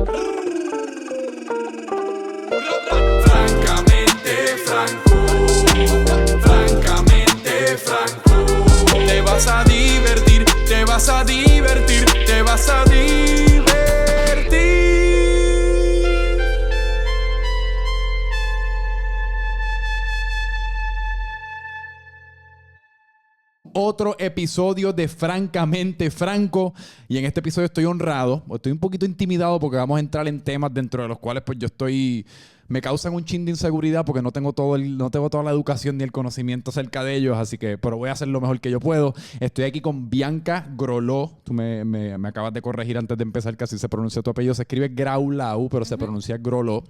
Francamente franco, francamente franco. Te vas a divertir, te vas a divertir, te vas a divertir. Otro episodio de Francamente Franco, y en este episodio estoy honrado, estoy un poquito intimidado porque vamos a entrar en temas dentro de los cuales pues me causan un chin de inseguridad porque no tengo toda la educación ni el conocimiento acerca de ellos, así que pero voy a hacer lo mejor que yo puedo. Estoy aquí con Bianca Groló. Tú me acabas de corregir antes de empezar que así se pronuncia tu apellido. Se escribe Graulau, pero se pronuncia Groló.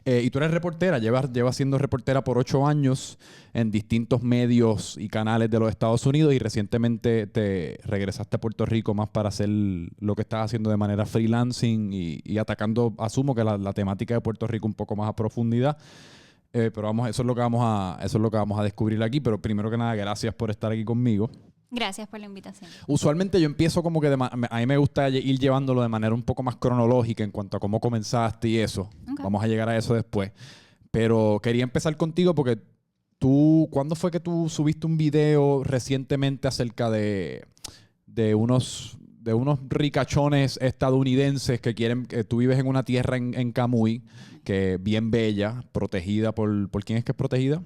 Y tú eres reportera, llevas siendo reportera por 8 años en distintos medios y canales de los Estados Unidos, y recientemente te regresaste a Puerto Rico más para hacer lo que estás haciendo de manera freelancing y atacando, asumo que la temática de Puerto Rico un poco más a profundidad. Pero eso es lo que vamos a descubrir aquí. Pero primero que nada, gracias por estar aquí conmigo. Gracias por la invitación. Usualmente yo empiezo como que a mí me gusta ir llevándolo de manera un poco más cronológica en cuanto a cómo comenzaste y eso. Okay. Vamos a llegar a eso después. Pero quería empezar contigo porque ¿cuándo fue que tú subiste un video recientemente acerca de unos ricachones estadounidenses que quieren que tú vives en una tierra en Camuy, que es bien bella, protegida ¿por quién es que es protegida?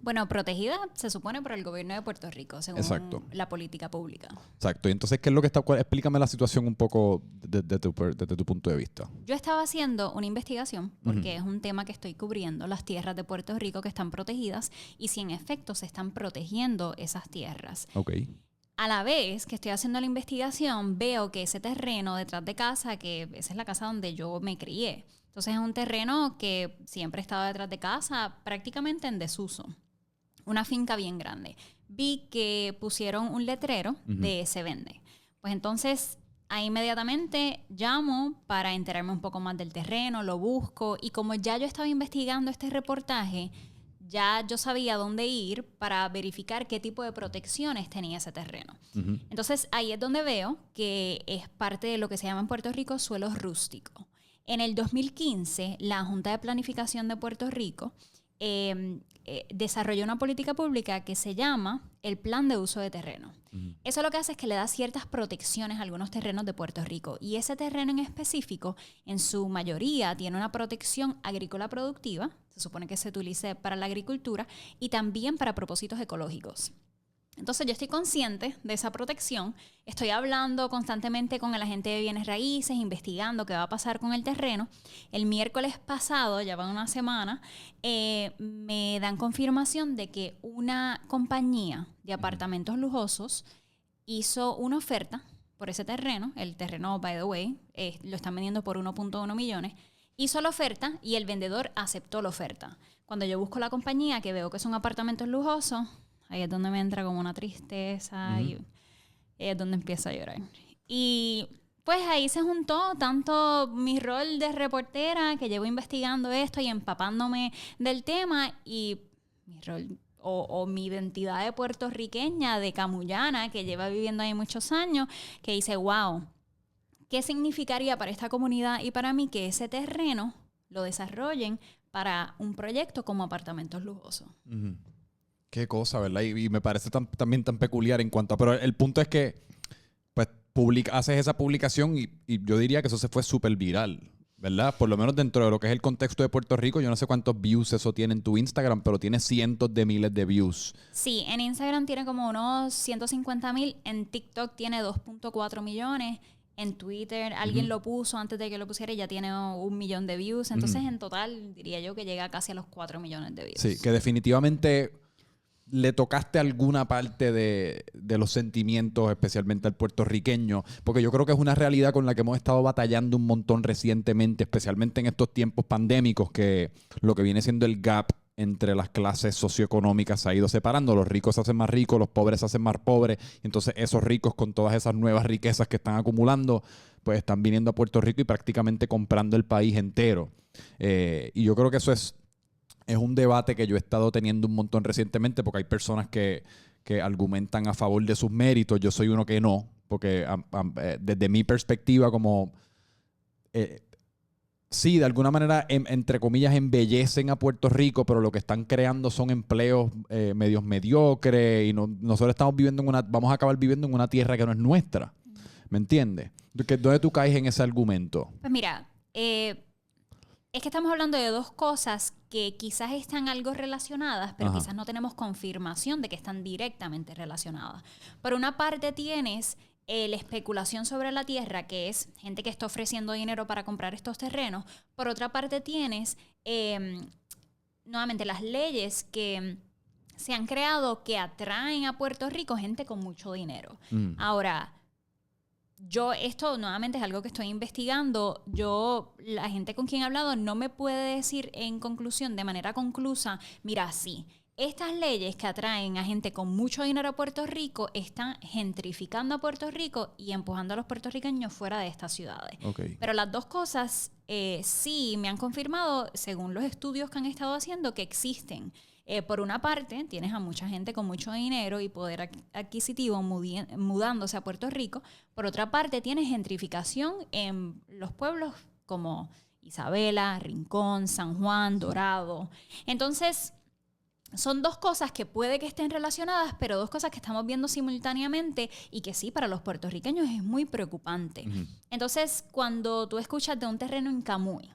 Bueno, protegida se supone por el gobierno de Puerto Rico, según la política pública. Exacto. Y entonces, ¿qué es lo que está? Explícame la situación un poco desde tu punto de vista. Yo estaba haciendo una investigación, porque es un tema que estoy cubriendo, las tierras de Puerto Rico que están protegidas y si en efecto se están protegiendo esas tierras. Ok. A la vez que estoy haciendo la investigación, veo que ese terreno detrás de casa, que esa es la casa donde yo me crié. Entonces, es un terreno que siempre ha estado detrás de casa, prácticamente en desuso. Una finca bien grande. Vi que pusieron un letrero de se vende. Pues entonces, ahí inmediatamente llamo para enterarme un poco más del terreno, lo busco. Y como ya yo estaba investigando este reportaje, ya yo sabía dónde ir para verificar qué tipo de protecciones tenía ese terreno. Entonces, ahí es donde veo que es parte de lo que se llama en Puerto Rico suelo rústico. En el 2015, la Junta de Planificación de Puerto Rico desarrolló una política pública que se llama el Plan de Uso de Terreno. Eso lo que hace es que le da ciertas protecciones a algunos terrenos de Puerto Rico, y ese terreno en específico, en su mayoría, tiene una protección agrícola productiva, se supone que se utilice para la agricultura y también para propósitos ecológicos. Entonces, yo estoy consciente de esa protección, estoy hablando constantemente con el agente de bienes raíces, investigando qué va a pasar con el terreno. El miércoles pasado, ya va una semana, me dan confirmación de que una compañía de apartamentos lujosos hizo una oferta por ese terreno. El terreno, by the way, lo están vendiendo por 1.1 millones. Hizo la oferta y el vendedor aceptó la oferta. Cuando yo busco la compañía, que veo que son apartamentos lujosos, ahí es donde me entra como una tristeza y es donde empiezo a llorar. Y pues ahí se juntó tanto mi rol de reportera, que llevo investigando esto y empapándome del tema, y mi rol o mi identidad de puertorriqueña, de camuyana, que lleva viviendo ahí muchos años, que dice, wow, ¿qué significaría para esta comunidad y para mí que ese terreno lo desarrollen para un proyecto como apartamentos lujosos? Qué cosa, ¿verdad? Y me parece también tan peculiar en cuanto a... Pero el punto es que pues haces esa publicación y yo diría que eso se fue súper viral, ¿verdad? Por lo menos dentro de lo que es el contexto de Puerto Rico. Yo no sé cuántos views eso tiene en tu Instagram, pero tiene cientos de miles de views. Sí, en Instagram tiene como unos 150,000. En TikTok tiene 2.4 millones. En Twitter alguien lo puso antes de que lo pusiera y ya tiene 1 millón de views. Entonces, en total, diría yo que llega casi a los 4 millones de views. Sí, que definitivamente le tocaste alguna parte de los sentimientos, especialmente al puertorriqueño, porque yo creo que es una realidad con la que hemos estado batallando un montón recientemente, especialmente en estos tiempos pandémicos, que lo que viene siendo el gap entre las clases socioeconómicas se ha ido separando. Los ricos se hacen más ricos, los pobres se hacen más pobres, y entonces esos ricos con todas esas nuevas riquezas que están acumulando, pues están viniendo a Puerto Rico y prácticamente comprando el país entero. Y yo creo que eso es un debate que yo he estado teniendo un montón recientemente, porque hay personas que argumentan a favor de sus méritos. Yo soy uno que no, porque desde mi perspectiva, como sí, de alguna manera, entre comillas, embellecen a Puerto Rico, pero lo que están creando son empleos medios mediocres y nosotros estamos viviendo vamos a acabar viviendo en una tierra que no es nuestra. ¿Me entiendes? ¿Dónde tú caes en ese argumento? Pues mira, es que estamos hablando de dos cosas que quizás están algo relacionadas, pero quizás no tenemos confirmación de que están directamente relacionadas. Por una parte tienes la especulación sobre la tierra, que es gente que está ofreciendo dinero para comprar estos terrenos. Por otra parte tienes, nuevamente, las leyes que se han creado que atraen a Puerto Rico gente con mucho dinero. Ahora, esto nuevamente es algo que estoy investigando. La gente con quien he hablado no me puede decir en conclusión, de manera conclusa, mira, sí, estas leyes que atraen a gente con mucho dinero a Puerto Rico están gentrificando a Puerto Rico y empujando a los puertorriqueños fuera de estas ciudades. Okay. Pero las dos cosas sí me han confirmado, según los estudios que han estado haciendo, que existen. Por una parte, tienes a mucha gente con mucho dinero y poder adquisitivo mudándose a Puerto Rico. Por otra parte, tienes gentrificación en los pueblos como Isabela, Rincón, San Juan, Dorado. Entonces, son dos cosas que puede que estén relacionadas, pero dos cosas que estamos viendo simultáneamente y que sí, para los puertorriqueños es muy preocupante. Entonces, cuando tú escuchas de un terreno en Camuy,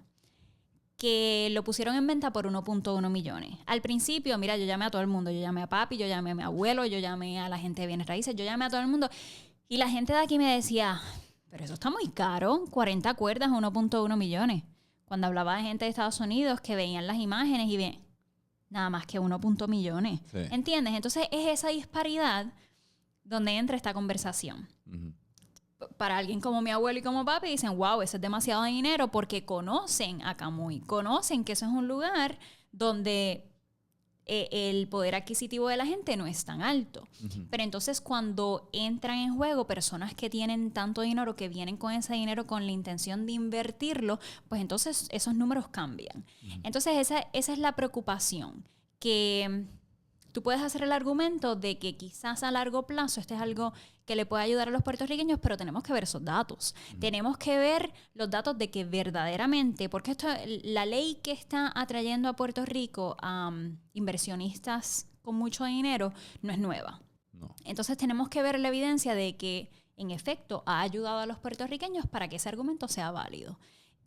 que lo pusieron en venta por 1.1 millones. Al principio, mira, yo llamé a todo el mundo. Yo llamé a papi, yo llamé a mi abuelo, yo llamé a la gente de bienes raíces, yo llamé a todo el mundo. Y la gente de aquí me decía, pero eso está muy caro, 40 cuerdas, 1.1 millones. Cuando hablaba de gente de Estados Unidos que veían las imágenes y ven nada más que 1.1 millones. Sí. ¿Entiendes? Entonces es esa disparidad donde entra esta conversación. Para alguien como mi abuelo y como papi dicen, wow, eso es demasiado dinero, porque conocen a Camuy, conocen que eso es un lugar donde el poder adquisitivo de la gente no es tan alto. Pero entonces cuando entran en juego personas que tienen tanto dinero, que vienen con ese dinero con la intención de invertirlo, pues entonces esos números cambian. Entonces esa es la preocupación, que tú puedes hacer el argumento de que quizás a largo plazo este es algo que le puede ayudar a los puertorriqueños, pero tenemos que ver esos datos. Tenemos que ver los datos de que verdaderamente, porque la ley que está atrayendo a Puerto Rico a inversionistas con mucho dinero no es nueva. No. Entonces tenemos que ver la evidencia de que en efecto ha ayudado a los puertorriqueños para que ese argumento sea válido.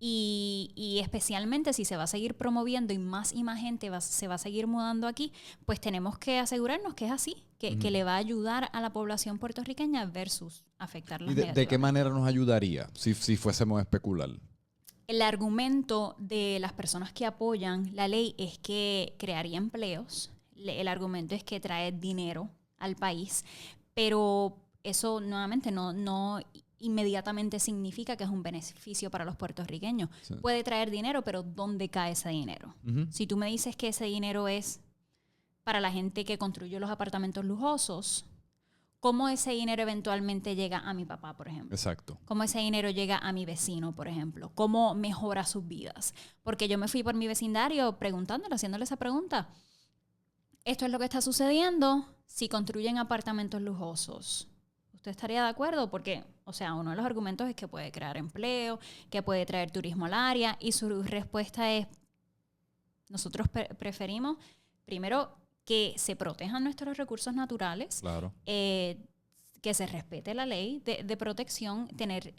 Y especialmente si se va a seguir promoviendo y más gente se va a seguir mudando aquí, pues tenemos que asegurarnos que es así, que le va a ayudar a la población puertorriqueña versus afectarla. ¿Y de qué manera nos ayudaría si fuésemos a especular? El argumento de las personas que apoyan la ley es que crearía empleos. El argumento es que trae dinero al país, pero eso nuevamente no inmediatamente significa que es un beneficio para los puertorriqueños. Sí. Puede traer dinero, pero ¿dónde cae ese dinero? Si tú me dices que ese dinero es para la gente que construyó los apartamentos lujosos, ¿cómo ese dinero eventualmente llega a mi papá, por ejemplo? Exacto. ¿Cómo ese dinero llega a mi vecino, por ejemplo? ¿Cómo mejora sus vidas? Porque yo me fui por mi vecindario preguntándole, haciéndole esa pregunta. Esto es lo que está sucediendo si construyen apartamentos lujosos. ¿Usted estaría de acuerdo? Porque, o sea, uno de los argumentos es que puede crear empleo, que puede traer turismo al área, y su respuesta es, nosotros preferimos, primero, que se protejan nuestros recursos naturales, claro. Que se respete la ley de protección, tener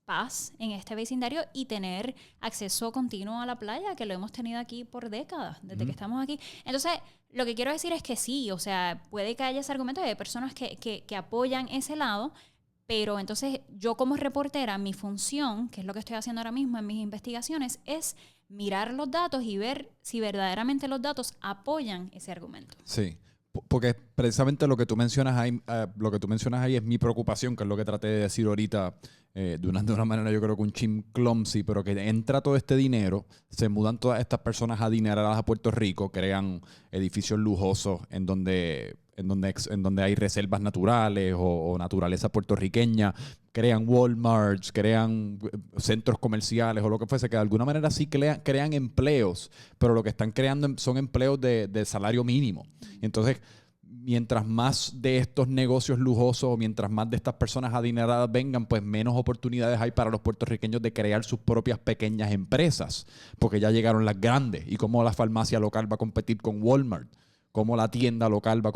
paz en este vecindario y tener acceso continuo a la playa, que lo hemos tenido aquí por décadas, desde que estamos aquí. Entonces, lo que quiero decir es que sí, o sea, puede que haya ese argumento de personas que apoyan ese lado, pero entonces yo como reportera, mi función, que es lo que estoy haciendo ahora mismo en mis investigaciones, es mirar los datos y ver si verdaderamente los datos apoyan ese argumento. Sí, porque precisamente lo que tú mencionas ahí es mi preocupación, que es lo que traté de decir ahorita de una manera yo creo que un chin clumsy, pero que entra todo este dinero, se mudan todas estas personas adineradas a Puerto Rico, crean edificios lujosos en donde hay reservas naturales o naturaleza puertorriqueña, crean Walmarts, crean centros comerciales o lo que fuese, que de alguna manera sí crean empleos, pero lo que están creando son empleos de salario mínimo. Entonces, mientras más de estos negocios lujosos, mientras más de estas personas adineradas vengan, pues menos oportunidades hay para los puertorriqueños de crear sus propias pequeñas empresas, porque ya llegaron las grandes. Y cómo la farmacia local va a competir con Walmart, cómo la tienda local va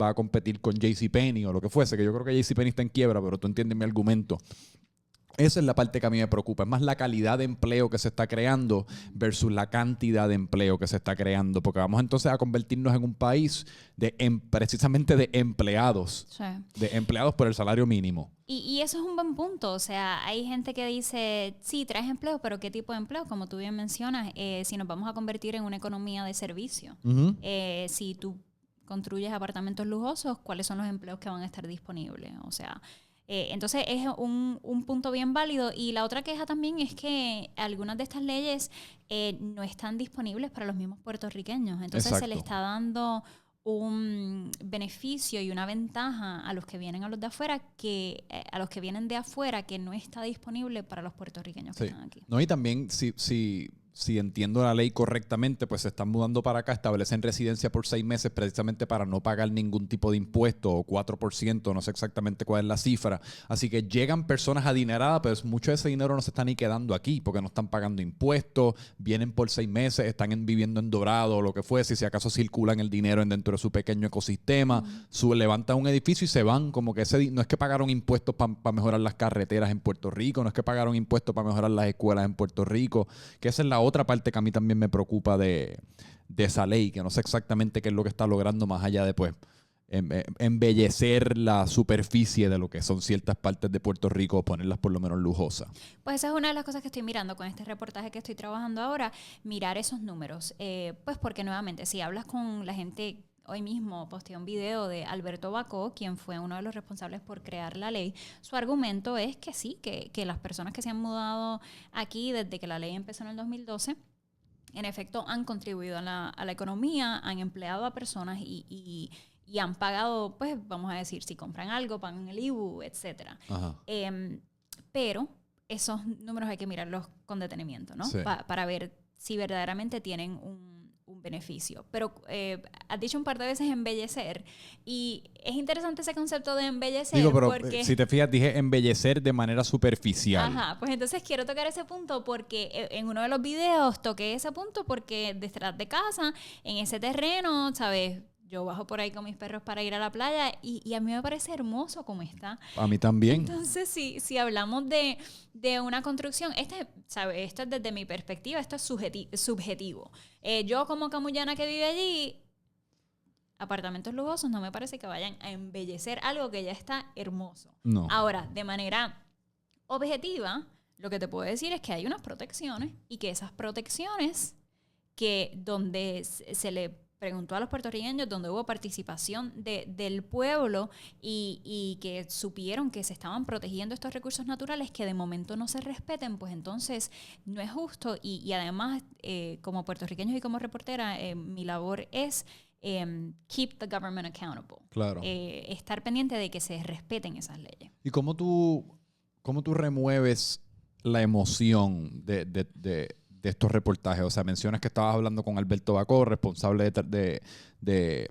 a competir con JCPenney o lo que fuese, que yo creo que JCPenney está en quiebra, pero tú entiendes mi argumento. Esa es la parte que a mí me preocupa. Es más la calidad de empleo que se está creando versus la cantidad de empleo que se está creando. Porque vamos entonces a convertirnos en un país precisamente de empleados. Sí. De empleados por el salario mínimo. Y eso es un buen punto. O sea, hay gente que dice, sí, traes empleo, pero ¿qué tipo de empleo? Como tú bien mencionas, si nos vamos a convertir en una economía de servicio. Uh-huh. Si tú construyes apartamentos lujosos, ¿cuáles son los empleos que van a estar disponibles? O sea... entonces es un punto bien válido. Y la otra queja también es que algunas de estas leyes no están disponibles para los mismos puertorriqueños. Entonces Exacto. se le está dando un beneficio y una ventaja a los que vienen a los de afuera, a los que vienen de afuera, que no está disponible para los puertorriqueños que están aquí. No, y también si entiendo la ley correctamente, pues se están mudando para acá, establecen residencia por 6 meses precisamente para no pagar ningún tipo de impuesto, o 4%, no sé exactamente cuál es la cifra. Así que llegan personas adineradas, pero mucho de ese dinero no se está ni quedando aquí porque no están pagando impuestos, vienen por 6 meses, están viviendo en Dorado o lo que fuese, si acaso circulan el dinero dentro de su pequeño ecosistema, levantan un edificio y se van, como que no es que pagaron impuestos para mejorar las carreteras en Puerto Rico, no es que pagaron impuestos para mejorar las escuelas en Puerto Rico, que esa es la otra parte que a mí también me preocupa de esa ley, que no sé exactamente qué es lo que está logrando más allá de pues embellecer la superficie de lo que son ciertas partes de Puerto Rico o ponerlas por lo menos lujosas. Pues esa es una de las cosas que estoy mirando con este reportaje que estoy trabajando ahora, mirar esos números. Pues porque nuevamente, si hablas con la gente... Hoy mismo posteé un video de Alberto Bacó, quien fue uno de los responsables por crear la ley. Su argumento es que sí, que las personas que se han mudado aquí desde que la ley empezó en el 2012, en efecto han contribuido a la economía, han empleado a personas y han pagado, pues vamos a decir, si compran algo, pagan el IBU, etc. Pero esos números hay que mirarlos con detenimiento, ¿no? Sí. Para ver si verdaderamente tienen un beneficio. Pero has dicho un par de veces embellecer, y es interesante ese concepto de embellecer. Digo, pero porque, si te fijas, dije embellecer de manera superficial. Ajá, pues entonces quiero tocar ese punto porque en uno de los videos toqué ese punto porque detrás de casa, en ese terreno, ¿sabes? Yo bajo por ahí con mis perros para ir a la playa y a mí me parece hermoso como está. A mí también. Entonces, si hablamos de una construcción, ¿sabes? Esto es desde mi perspectiva, esto es subjetivo. Yo como camullana que vive allí, apartamentos lujosos no me parece que vayan a embellecer algo que ya está hermoso. No. Ahora, de manera objetiva, lo que te puedo decir es que hay unas protecciones y que esas protecciones que donde se le preguntó a los puertorriqueños, donde hubo participación del pueblo y que supieron que se estaban protegiendo estos recursos naturales, que de momento no se respeten, pues entonces no es justo. Y además, como puertorriqueños y como reportera, mi labor es keep the government accountable. Claro. Estar pendiente de que se respeten esas leyes. ¿Y cómo tú remueves la emoción de estos reportajes? O sea, mencionas que estabas hablando con Alberto Bacó, responsable de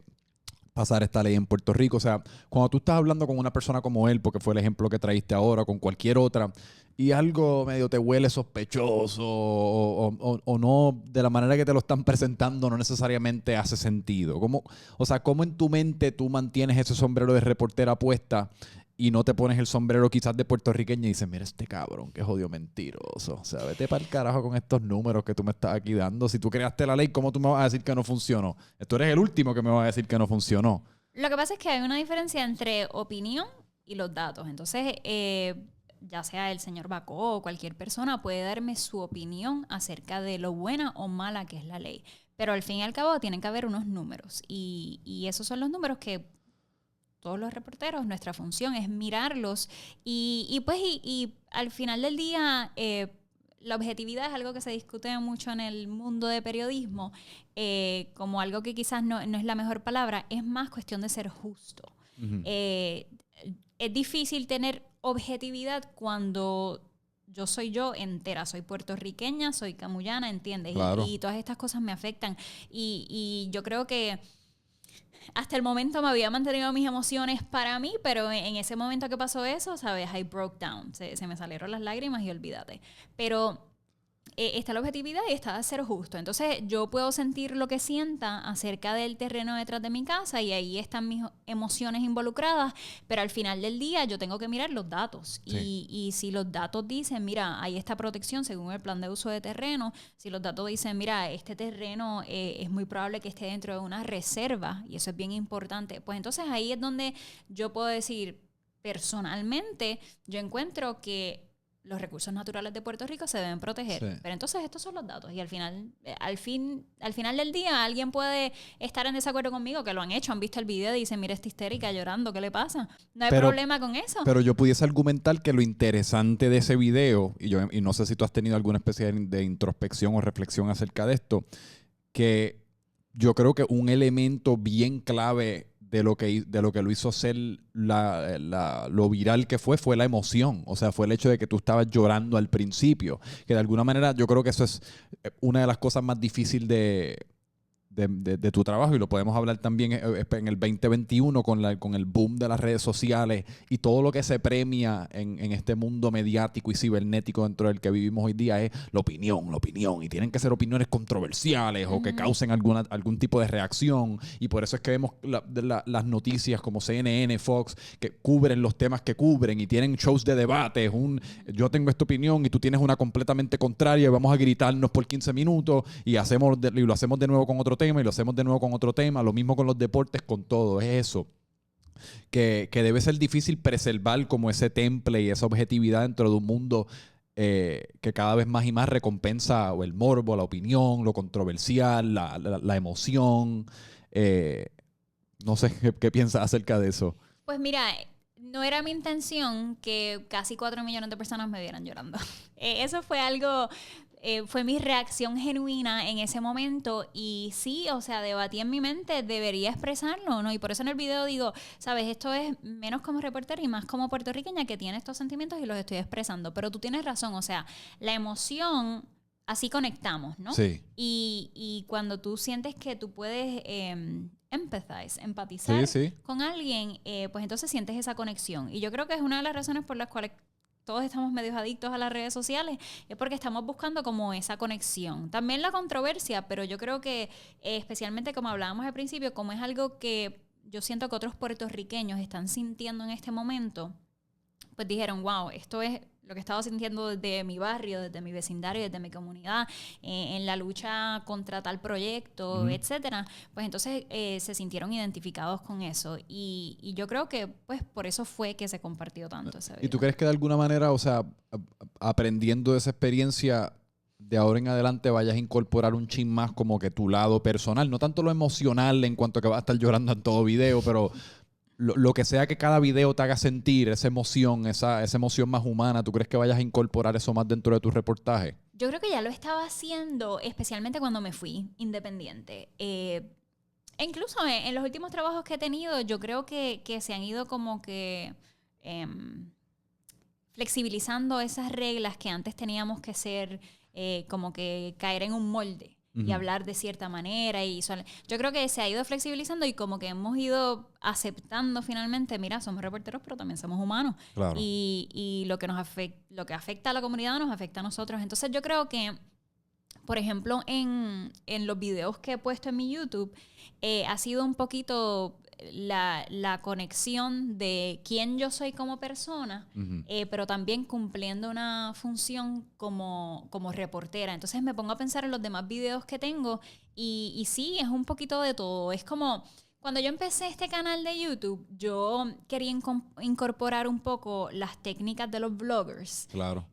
pasar esta ley en Puerto Rico. O sea, cuando tú estás hablando con una persona como él, porque fue el ejemplo que traíste ahora, con cualquier otra, y algo medio te huele sospechoso o no, de la manera que te lo están presentando, no necesariamente hace sentido. ¿Cómo en tu mente tú mantienes ese sombrero de reportera puesta y no te pones el sombrero quizás de puertorriqueño y dices, mira este cabrón, qué jodido mentiroso? O sea, vete para el carajo con estos números que tú me estás aquí dando. Si tú creaste la ley, ¿cómo tú me vas a decir que no funcionó? Tú eres el último que me va a decir que no funcionó. Lo que pasa es que hay una diferencia entre opinión y los datos. Entonces, ya sea el señor Bacó o cualquier persona puede darme su opinión acerca de lo buena o mala que es la ley. Pero al fin y al cabo tienen que haber unos números. Y esos son los números que todos los reporteros, nuestra función es mirarlos y al final del día la objetividad es algo que se discute mucho en el mundo de periodismo, como algo que quizás no es la mejor palabra, es más cuestión de ser justo. Uh-huh. Es difícil tener objetividad cuando yo soy yo entera, soy puertorriqueña, soy camullana, ¿entiendes? Claro. Y todas estas cosas me afectan y yo creo que hasta el momento me había mantenido mis emociones para mí, pero en ese momento que pasó eso, ¿sabes? I broke down. Se me salieron las lágrimas y olvídate. Pero está la objetividad y está ser justo. Entonces yo puedo sentir lo que sienta acerca del terreno detrás de mi casa y ahí están mis emociones involucradas, pero al final del día yo tengo que mirar los datos. Sí. Y si los datos dicen, mira, hay esta protección según el plan de uso de terreno, si los datos dicen, mira, este terreno es muy probable que esté dentro de una reserva, y eso es bien importante, pues entonces ahí es donde yo puedo decir, personalmente, yo encuentro que los recursos naturales de Puerto Rico se deben proteger. Sí. Pero entonces estos son los datos. Y al final del día alguien puede estar en desacuerdo conmigo, que lo han hecho, han visto el video y dicen, mira esta histérica llorando, ¿qué le pasa? No hay problema con eso. Pero yo pudiese argumentar que lo interesante de ese video, y no sé si tú has tenido alguna especie de introspección o reflexión acerca de esto, que yo creo que un elemento bien clave de lo que lo hizo ser lo viral que fue la emoción. O sea, fue el hecho de que tú estabas llorando al principio. Que de alguna manera yo creo que eso es una de las cosas más difíciles de tu trabajo, y lo podemos hablar también en el 2021 con el boom de las redes sociales y todo lo que se premia en este mundo mediático y cibernético dentro del que vivimos hoy día es la opinión, y tienen que ser opiniones controversiales o que causen algún tipo de reacción, y por eso es que vemos las noticias como CNN, Fox, que cubren los temas que cubren y tienen shows de debate, yo tengo esta opinión y tú tienes una completamente contraria y vamos a gritarnos por 15 minutos y lo hacemos de nuevo con otro tema y lo hacemos de nuevo con otro tema, lo mismo con los deportes, con todo, es eso. Que debe ser difícil preservar como ese temple y esa objetividad dentro de un mundo que cada vez más y más recompensa o el morbo, la opinión, lo controversial, la emoción. No sé qué piensas acerca de eso. Pues mira, no era mi intención que casi 4 millones de personas me vieran llorando. Eso fue algo... fue mi reacción genuina en ese momento y sí, o sea, debatí en mi mente, debería expresarlo, ¿no? Y por eso en el video digo, sabes, esto es menos como reportera y más como puertorriqueña que tiene estos sentimientos y los estoy expresando. Pero tú tienes razón, o sea, la emoción, así conectamos, ¿no? Sí. Y cuando tú sientes que tú puedes empatizar Sí. con alguien, pues entonces sientes esa conexión. Y yo creo que es una de las razones por las cuales todos estamos medios adictos a las redes sociales, es porque estamos buscando como esa conexión. También la controversia, pero yo creo que especialmente como hablábamos al principio, como es algo que yo siento que otros puertorriqueños están sintiendo en este momento, pues dijeron, wow, esto es lo que estaba sintiendo desde mi barrio, desde mi vecindario, desde mi comunidad, en la lucha contra tal proyecto, etcétera. Pues entonces se sintieron identificados con eso. Y yo creo que pues por eso fue que se compartió tanto ese video. ¿Y tú crees que de alguna manera, o sea, aprendiendo de esa experiencia, de ahora en adelante vayas a incorporar un chin más como que tu lado personal? No tanto lo emocional en cuanto a que vas a estar llorando en todo video, pero... Lo que sea que cada video te haga sentir, esa emoción, esa emoción más humana, ¿tú crees que vayas a incorporar eso más dentro de tu reportaje? Yo creo que ya lo estaba haciendo, especialmente cuando me fui independiente. E incluso en los últimos trabajos que he tenido, yo creo que se han ido como que flexibilizando esas reglas que antes teníamos que ser como que caer en un molde. Y hablar de cierta manera. Yo creo que se ha ido flexibilizando y como que hemos ido aceptando finalmente, mira, somos reporteros, pero también somos humanos. Claro. Y lo que afecta a la comunidad nos afecta a nosotros. Entonces yo creo que, por ejemplo, en los videos que he puesto en mi YouTube, ha sido un poquito la conexión de quién yo soy como persona, pero también cumpliendo una función como reportera. Entonces me pongo a pensar en los demás videos que tengo y sí, es un poquito de todo. Es como cuando yo empecé este canal de YouTube, yo quería incorporar un poco las técnicas de los bloggers. Claro.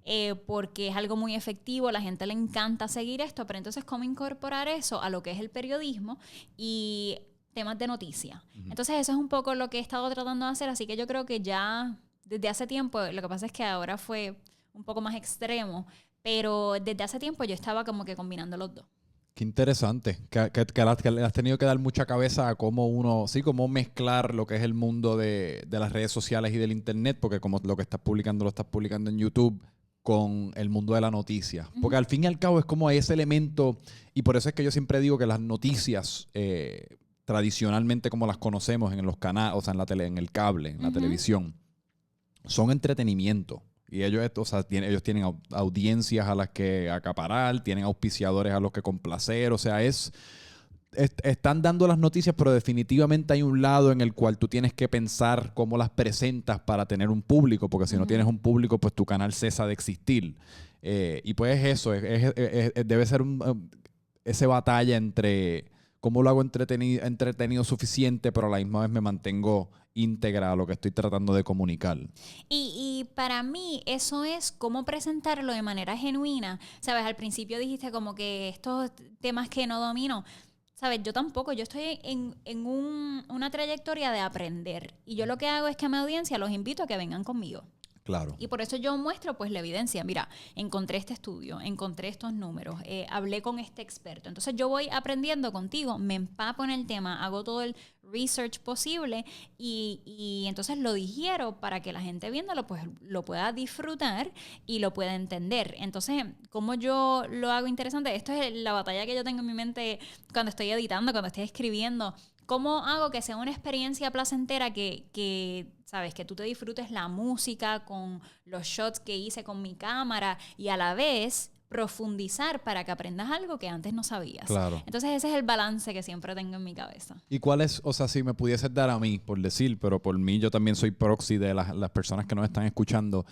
Porque es algo muy efectivo, a la gente le encanta seguir esto, pero entonces ¿cómo incorporar eso a lo que es el periodismo y temas de noticia? Entonces eso es un poco lo que he estado tratando de hacer, así que yo creo que ya desde hace tiempo, lo que pasa es que ahora fue un poco más extremo, pero desde hace tiempo yo estaba como que combinando los dos. Qué interesante, que le has tenido que dar mucha cabeza a cómo cómo mezclar lo que es el mundo de las redes sociales y del internet, porque como lo que estás publicando lo estás publicando en YouTube, con el mundo de la noticia. Porque al fin y al cabo es como ese elemento, y por eso es que yo siempre digo que las noticias tradicionalmente como las conocemos en los canales, o sea, en la tele, en el cable, en la televisión, son entretenimiento. Y ellos, o sea, ellos tienen audiencias a las que acaparar, tienen auspiciadores a los que complacer, o sea, están dando las noticias, pero definitivamente hay un lado en el cual tú tienes que pensar cómo las presentas para tener un público, porque si no tienes un público, pues tu canal cesa de existir. Y pues eso, debe ser esa batalla entre cómo lo hago entretenido suficiente, pero a la misma vez me mantengo íntegra a lo que estoy tratando de comunicar. Y para mí eso es cómo presentarlo de manera genuina. Sabes, al principio dijiste como que estos temas que no domino. Sabes, yo tampoco, yo estoy en una trayectoria de aprender. Y yo lo que hago es que a mi audiencia los invito a que vengan conmigo. Claro. Y por eso yo muestro pues la evidencia. Mira, encontré este estudio, encontré estos números, hablé con este experto. Entonces yo voy aprendiendo contigo, me empapo en el tema, hago todo el research posible y entonces lo digiero para que la gente viéndolo pues lo pueda disfrutar y lo pueda entender. Entonces, ¿cómo yo lo hago interesante? Esto es la batalla que yo tengo en mi mente cuando estoy editando, cuando estoy escribiendo. ¿Cómo hago que sea una experiencia placentera que sabes, que tú te disfrutes la música con los shots que hice con mi cámara y a la vez profundizar para que aprendas algo que antes no sabías? Claro. Entonces ese es el balance que siempre tengo en mi cabeza. ¿Y cuál es, o sea, si me pudieses dar a mí, por decir, pero por mí yo también soy proxy de las personas que nos están escuchando,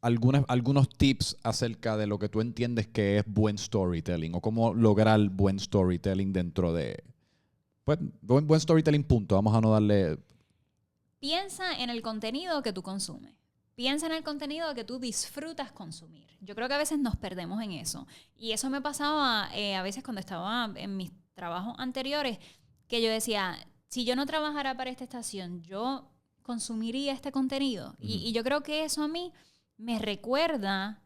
algunos tips acerca de lo que tú entiendes que es buen storytelling o cómo lograr buen storytelling dentro de... Pues, buen storytelling, punto. Vamos a no darle... Piensa en el contenido que tú consumes. Piensa en el contenido que tú disfrutas consumir. Yo creo que a veces nos perdemos en eso. Y eso me pasaba a veces cuando estaba en mis trabajos anteriores, que yo decía, si yo no trabajara para esta estación, yo consumiría este contenido. Y yo creo que eso a mí me recuerda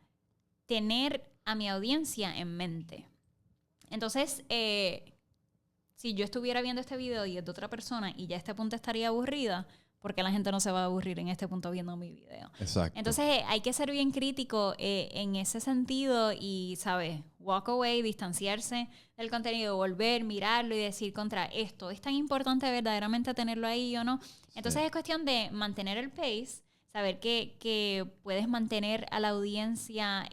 tener a mi audiencia en mente. Entonces... si yo estuviera viendo este video y es de otra persona y ya a este punto estaría aburrida, porque la gente no se va a aburrir en este punto viendo mi video. Exacto. Entonces hay que ser bien crítico en ese sentido y, ¿sabes? Walk away, distanciarse del contenido, volver, mirarlo y decir contra esto. ¿Es tan importante verdaderamente tenerlo ahí o no? Entonces es cuestión de mantener el pace, saber que puedes mantener a la audiencia...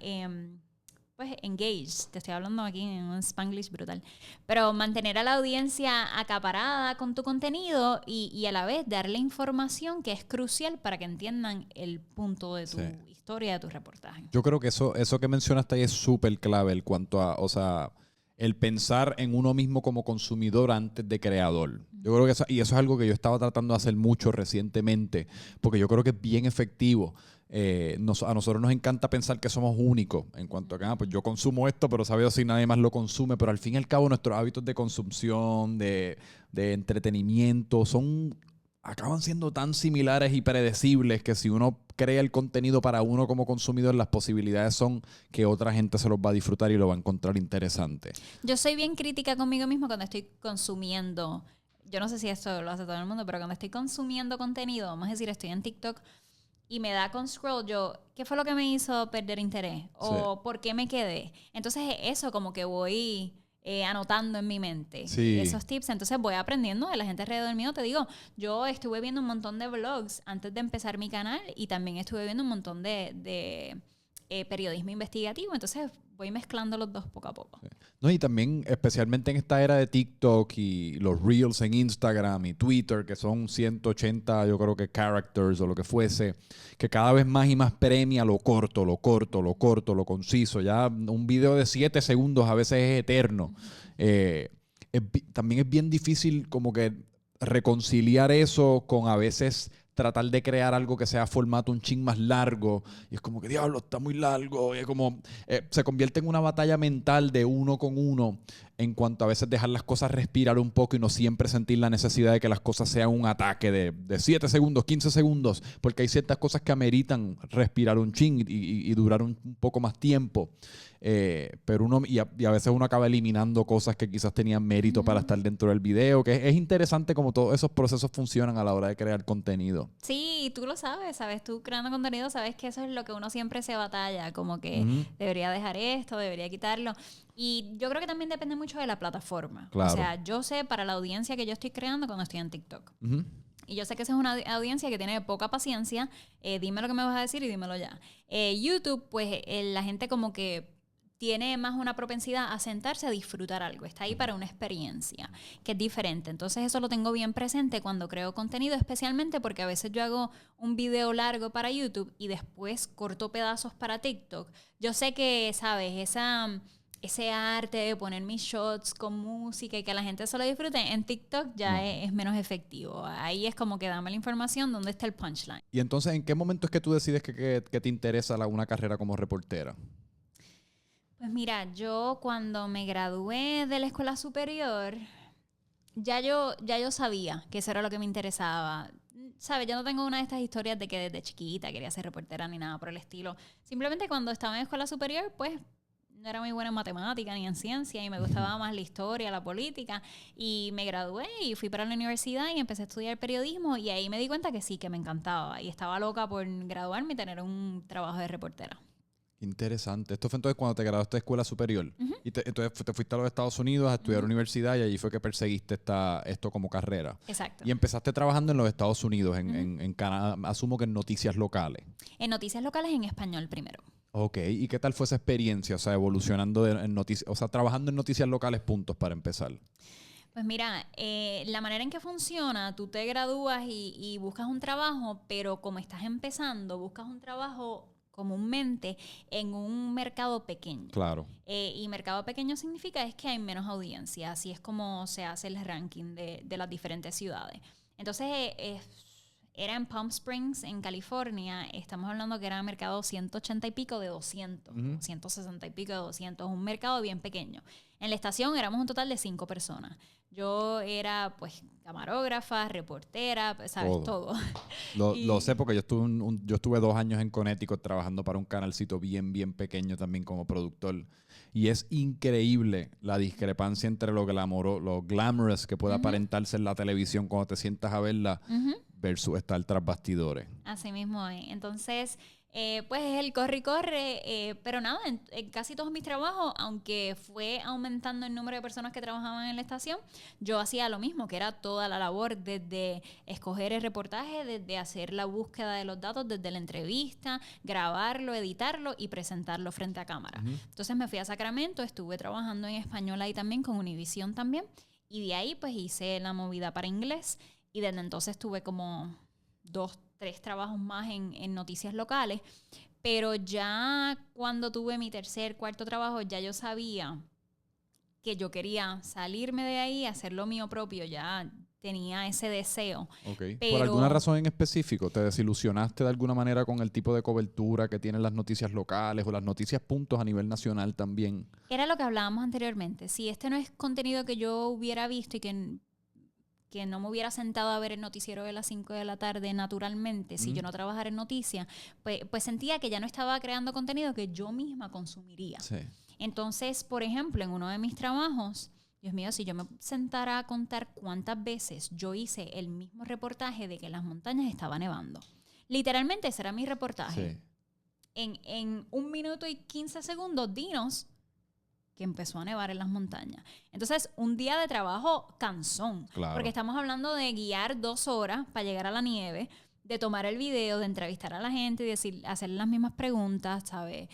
pues engaged, te estoy hablando aquí en un Spanglish brutal, pero mantener a la audiencia acaparada con tu contenido y a la vez darle información que es crucial para que entiendan el punto de tu historia, de tu reportaje. Yo creo que eso que mencionaste ahí es súper clave en cuanto a, o sea, el pensar en uno mismo como consumidor antes de creador. Yo creo que eso es algo que yo estaba tratando de hacer mucho recientemente, porque yo creo que es bien efectivo. A nosotros nos encanta pensar que somos únicos en cuanto a que pues yo consumo esto, pero sabido si nadie más lo consume, pero al fin y al cabo nuestros hábitos de consumpción, de entretenimiento, acaban siendo tan similares y predecibles que si uno crea el contenido para uno como consumidor, las posibilidades son que otra gente se los va a disfrutar y lo va a encontrar interesante. Yo soy bien crítica conmigo mismo cuando estoy consumiendo, yo no sé si esto lo hace todo el mundo, pero cuando estoy consumiendo contenido, vamos a decir, estoy en TikTok y me da con scroll, ¿qué fue lo que me hizo perder interés? ¿O por qué me quedé? Entonces eso como que voy anotando en mi mente esos tips. Entonces voy aprendiendo de la gente alrededor mío. Te digo, yo estuve viendo un montón de vlogs antes de empezar mi canal y también estuve viendo un montón de periodismo investigativo. Entonces voy mezclando los dos poco a poco. No, y también, especialmente en esta era de TikTok y los Reels en Instagram y Twitter, que son 180, yo creo que characters o lo que fuese, que cada vez más y más premia lo corto, lo conciso. Ya un video de 7 segundos a veces es eterno. También es bien difícil como que reconciliar eso con a veces tratar de crear algo que sea formato un chin más largo y es como que diablo, está muy largo y es como se convierte en una batalla mental de uno con uno en cuanto a veces dejar las cosas respirar un poco y no siempre sentir la necesidad de que las cosas sean un ataque de 7 segundos, 15 segundos, porque hay ciertas cosas que ameritan respirar un chin y durar un poco más tiempo. Pero a veces uno acaba eliminando cosas que quizás tenían mérito para estar dentro del video, que es interesante como todos esos procesos funcionan a la hora de crear contenido. contenido. Sí, tú lo sabes, tú creando contenido, sabes que eso es lo que uno siempre se batalla, como que debería dejar esto, debería quitarlo. Y yo creo que también depende mucho de la plataforma. Claro. O sea, yo sé para la audiencia que yo estoy creando cuando estoy en TikTok. Ujú. Y yo sé que esa es una audiencia que tiene poca paciencia. Dime lo que me vas a decir y dímelo ya. YouTube, pues la gente como que tiene más una propensidad a sentarse a disfrutar algo. Está ahí para una experiencia que es diferente. Entonces eso lo tengo bien presente cuando creo contenido, especialmente porque a veces yo hago un video largo para YouTube y después corto pedazos para TikTok. Yo sé que, ¿sabes? Ese arte de poner mis shots con música y que la gente se lo disfrute, en TikTok ya es menos efectivo. Ahí es como que dame la información donde está el punchline. Y entonces, ¿en qué momento es que tú decides que te interesa una carrera como reportera? Pues mira, yo cuando me gradué de la escuela superior, ya yo sabía que eso era lo que me interesaba. ¿Sabes? Yo no tengo una de estas historias de que desde chiquita quería ser reportera ni nada por el estilo. Simplemente cuando estaba en escuela superior, pues no era muy buena en matemática ni en ciencia y me gustaba más la historia, la política. Y me gradué y fui para la universidad y empecé a estudiar periodismo y ahí me di cuenta que sí, que me encantaba. Y estaba loca por graduarme y tener un trabajo de reportera. Interesante. Esto fue entonces cuando te graduaste de escuela superior. Y entonces te fuiste a los Estados Unidos a estudiar universidad y allí fue que perseguiste esto como carrera. Exacto. Y empezaste trabajando en los Estados Unidos, en Canadá, asumo que en noticias locales. En noticias locales en español primero. Ok. ¿Y qué tal fue esa experiencia? O sea, evolucionando en noticias, o sea, trabajando en noticias locales, puntos para empezar. Pues mira, la manera en que funciona, tú te gradúas y buscas un trabajo, pero como estás empezando, buscas un trabajo comúnmente en un mercado pequeño. Claro. Y mercado pequeño significa es que hay menos audiencia. Así es como se hace el ranking de las diferentes ciudades. Entonces, era en Palm Springs, en California. Estamos hablando que era mercado 180 y pico de 200. 160 y pico de 200. Un mercado bien pequeño. En la estación éramos un total de 5 personas. Yo era, pues, camarógrafa, reportera, ¿sabes? Todo. Lo sé porque yo estuve 2 años en Connecticut trabajando para un canalcito bien, bien pequeño también como productor. Y es increíble la discrepancia entre lo glamorous que puede aparentarse en la televisión cuando te sientas a verla versus estar tras bastidores. Así mismo es. Entonces, pues es el corre y corre, pero nada, en casi todos mis trabajos, aunque fue aumentando el número de personas que trabajaban en la estación, yo hacía lo mismo, que era toda la labor desde escoger el reportaje, desde hacer la búsqueda de los datos, desde la entrevista, grabarlo, editarlo y presentarlo frente a cámara. Entonces me fui a Sacramento, estuve trabajando en español ahí también, con Univision también, y de ahí pues hice la movida para inglés y desde entonces tuve como 2-3 trabajos más en noticias locales, pero ya cuando tuve mi tercer, cuarto trabajo, ya yo sabía que yo quería salirme de ahí, hacer lo mío propio, ya tenía ese deseo. Okay. Pero, ¿por alguna razón en específico te desilusionaste de alguna manera con el tipo de cobertura que tienen las noticias locales o las noticias puntos a nivel nacional también? Era lo que hablábamos anteriormente. Si este no es contenido que yo hubiera visto y que no me hubiera sentado a ver el noticiero de las 5 de la tarde naturalmente, si yo no trabajara en noticias, pues sentía que ya no estaba creando contenido que yo misma consumiría. Sí. Entonces, por ejemplo, en uno de mis trabajos, Dios mío, si yo me sentara a contar cuántas veces yo hice el mismo reportaje de que en las montañas estaba nevando. Literalmente ese era mi reportaje. Sí. En 1 minuto y 15 segundos, dinos que empezó a nevar en las montañas. Entonces, un día de trabajo cansón. Claro. Porque estamos hablando de guiar 2 horas para llegar a la nieve, de tomar el video, de entrevistar a la gente y hacerle las mismas preguntas, ¿sabes?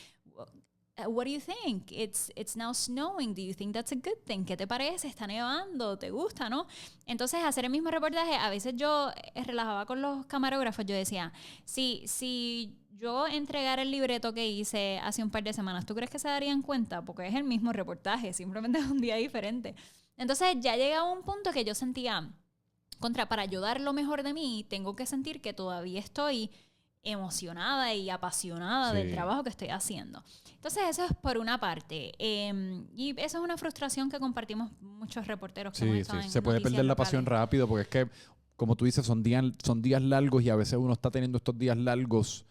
What do you think? It's now snowing. Do you think that's a good thing? ¿Qué te parece? ¿Está nevando? ¿Te gusta, no? Entonces, hacer el mismo reportaje, a veces yo relajaba con los camarógrafos. Yo decía, si yo entregara el libreto que hice hace un par de semanas, ¿tú crees que se darían cuenta? Porque es el mismo reportaje, simplemente es un día diferente. Entonces, ya llegaba un punto que yo sentía, para yo dar lo mejor de mí, tengo que sentir que todavía estoy emocionada y apasionada del trabajo que estoy haciendo. Entonces, eso es por una parte. Y eso es una frustración que compartimos muchos reporteros que hemos estado en se puede perder la pasión rápido porque es que, como tú dices, son días largos y a veces uno está teniendo estos días largos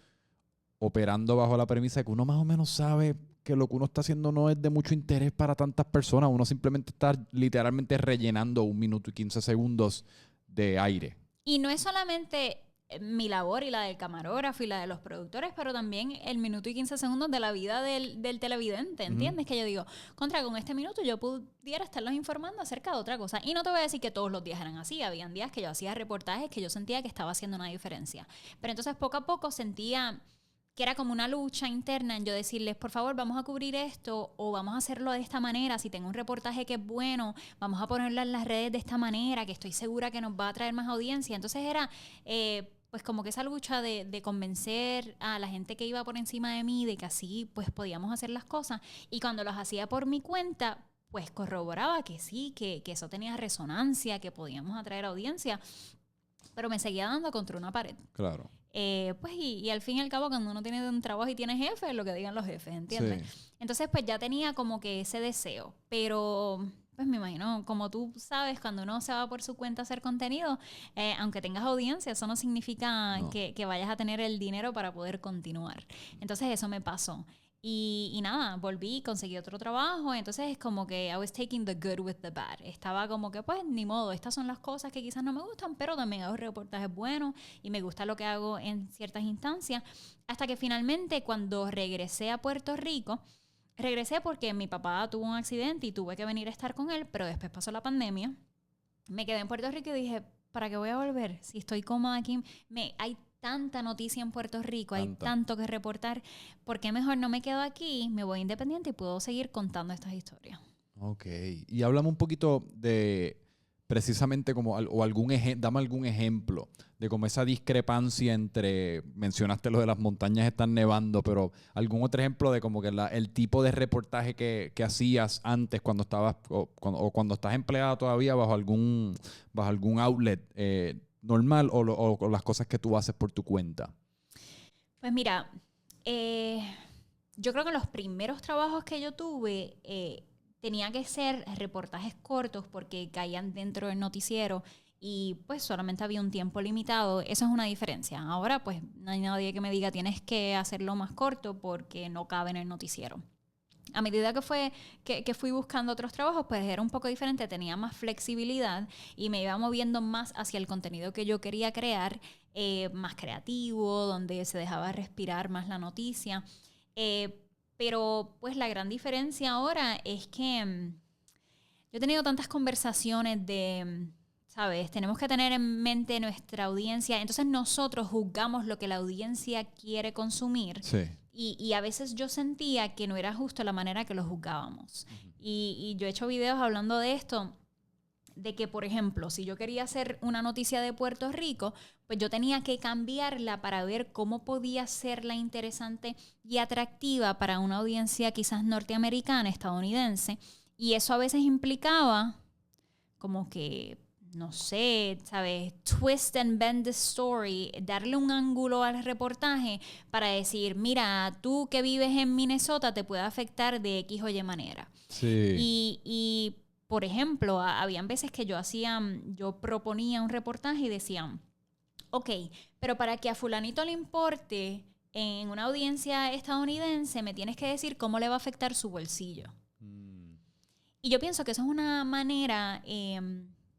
operando bajo la premisa de que uno más o menos sabe que lo que uno está haciendo no es de mucho interés para tantas personas. Uno simplemente está literalmente rellenando 1 minuto y 15 segundos de aire. Y no es solamente mi labor y la del camarógrafo y la de los productores, pero también el minuto y 15 segundos de la vida del televidente, ¿entiendes? Que yo digo, con este minuto yo pudiera estarlos informando acerca de otra cosa. Y no te voy a decir que todos los días eran así. Habían días que yo hacía reportajes que yo sentía que estaba haciendo una diferencia. Pero entonces poco a poco sentía que era como una lucha interna en yo decirles, por favor, vamos a cubrir esto o vamos a hacerlo de esta manera. Si tengo un reportaje que es bueno, vamos a ponerlo en las redes de esta manera, que estoy segura que nos va a traer más audiencia. Entonces era pues como que esa lucha de convencer a la gente que iba por encima de mí de que así pues podíamos hacer las cosas. Y cuando los hacía por mi cuenta, pues corroboraba que sí, que eso tenía resonancia, que podíamos atraer audiencia. Pero me seguía dando contra una pared. Claro. Pues y al fin y al cabo, cuando uno tiene un trabajo y tiene jefe, es lo que digan los jefes, ¿entiendes? Sí. Entonces, pues ya tenía como que ese deseo. Pero, pues me imagino, como tú sabes, cuando uno se va por su cuenta a hacer contenido, aunque tengas audiencia, eso no significa que vayas a tener el dinero para poder continuar. Entonces, eso me pasó. Y nada, volví, conseguí otro trabajo, entonces es como que I was taking the good with the bad. Estaba como que pues ni modo, estas son las cosas que quizás no me gustan, pero también hago reportajes buenos y me gusta lo que hago en ciertas instancias. Hasta que finalmente cuando regresé a Puerto Rico, regresé porque mi papá tuvo un accidente y tuve que venir a estar con él, pero después pasó la pandemia. Me quedé en Puerto Rico y dije, ¿para qué voy a volver? Si estoy cómoda aquí, hay tanta noticia en Puerto Rico, hay tanto que reportar, ¿por qué mejor no me quedo aquí, me voy independiente y puedo seguir contando estas historias? Ok. Y háblame un poquito de precisamente como, o dame algún ejemplo de como esa discrepancia entre, mencionaste lo de las montañas están nevando, pero algún otro ejemplo de como que el tipo de reportaje que hacías antes cuando estabas, o cuando estás empleada todavía bajo algún outlet normal o las cosas que tú haces por tu cuenta. Pues mira, yo creo que los primeros trabajos que yo tuve tenía que ser reportajes cortos porque caían dentro del noticiero y pues solamente había un tiempo limitado. Eso es una diferencia. Ahora pues no hay nadie que me diga tienes que hacerlo más corto porque no cabe en el noticiero. A medida que fui buscando otros trabajos, pues era un poco diferente, tenía más flexibilidad y me iba moviendo más hacia el contenido que yo quería crear, más creativo, donde se dejaba respirar más la noticia. Pero pues la gran diferencia ahora es que yo he tenido tantas conversaciones de, ¿sabes? Tenemos que tener en mente nuestra audiencia. Entonces nosotros juzgamos lo que la audiencia quiere consumir. Sí. Y a veces yo sentía que no era justo la manera que lo juzgábamos. Uh-huh. Y yo he hecho videos hablando de esto, de que, por ejemplo, si yo quería hacer una noticia de Puerto Rico, pues yo tenía que cambiarla para ver cómo podía serla interesante y atractiva para una audiencia quizás norteamericana, estadounidense. Y eso a veces implicaba como que, no sé, ¿sabes? Twist and bend the story, darle un ángulo al reportaje para decir, mira, tú que vives en Minnesota te puede afectar de X o Y manera. Sí. Y por ejemplo, habían veces que yo proponía un reportaje y decían, ok, pero para que a fulanito le importe en una audiencia estadounidense, me tienes que decir cómo le va a afectar su bolsillo. Y yo pienso que eso es una manera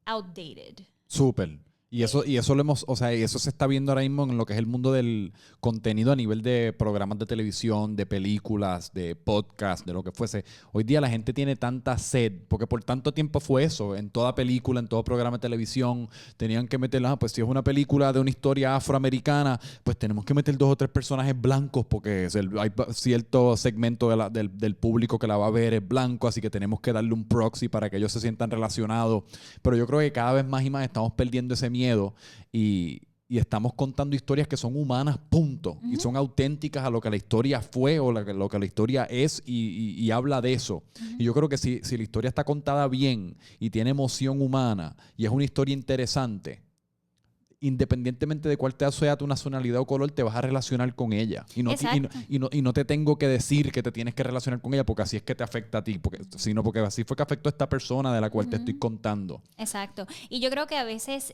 outdated. Súper. Y eso lo hemos, o sea, eso se está viendo ahora mismo en lo que es el mundo del contenido a nivel de programas de televisión, de películas, de podcast, de lo que fuese. Hoy día la gente tiene tanta sed, porque por tanto tiempo fue eso, en toda película, en todo programa de televisión, tenían que meterla, pues si es una película de una historia afroamericana, pues tenemos que meter 2 o 3 personajes blancos, porque hay cierto segmento del público que la va a ver es blanco, así que tenemos que darle un proxy para que ellos se sientan relacionados. Pero yo creo que cada vez más y más estamos perdiendo ese miedo y estamos contando historias que son humanas, punto. Uh-huh. Y son auténticas a lo que la historia fue o lo que la historia es y habla de eso. Uh-huh. Y yo creo que si la historia está contada bien y tiene emoción humana y es una historia interesante, independientemente de cuál sea tu nacionalidad o color, te vas a relacionar con ella. Y no te tengo que decir que te tienes que relacionar con ella porque así es que te afecta a ti, sino porque así fue que afectó a esta persona de la cual te estoy contando. Exacto. Y yo creo que a veces,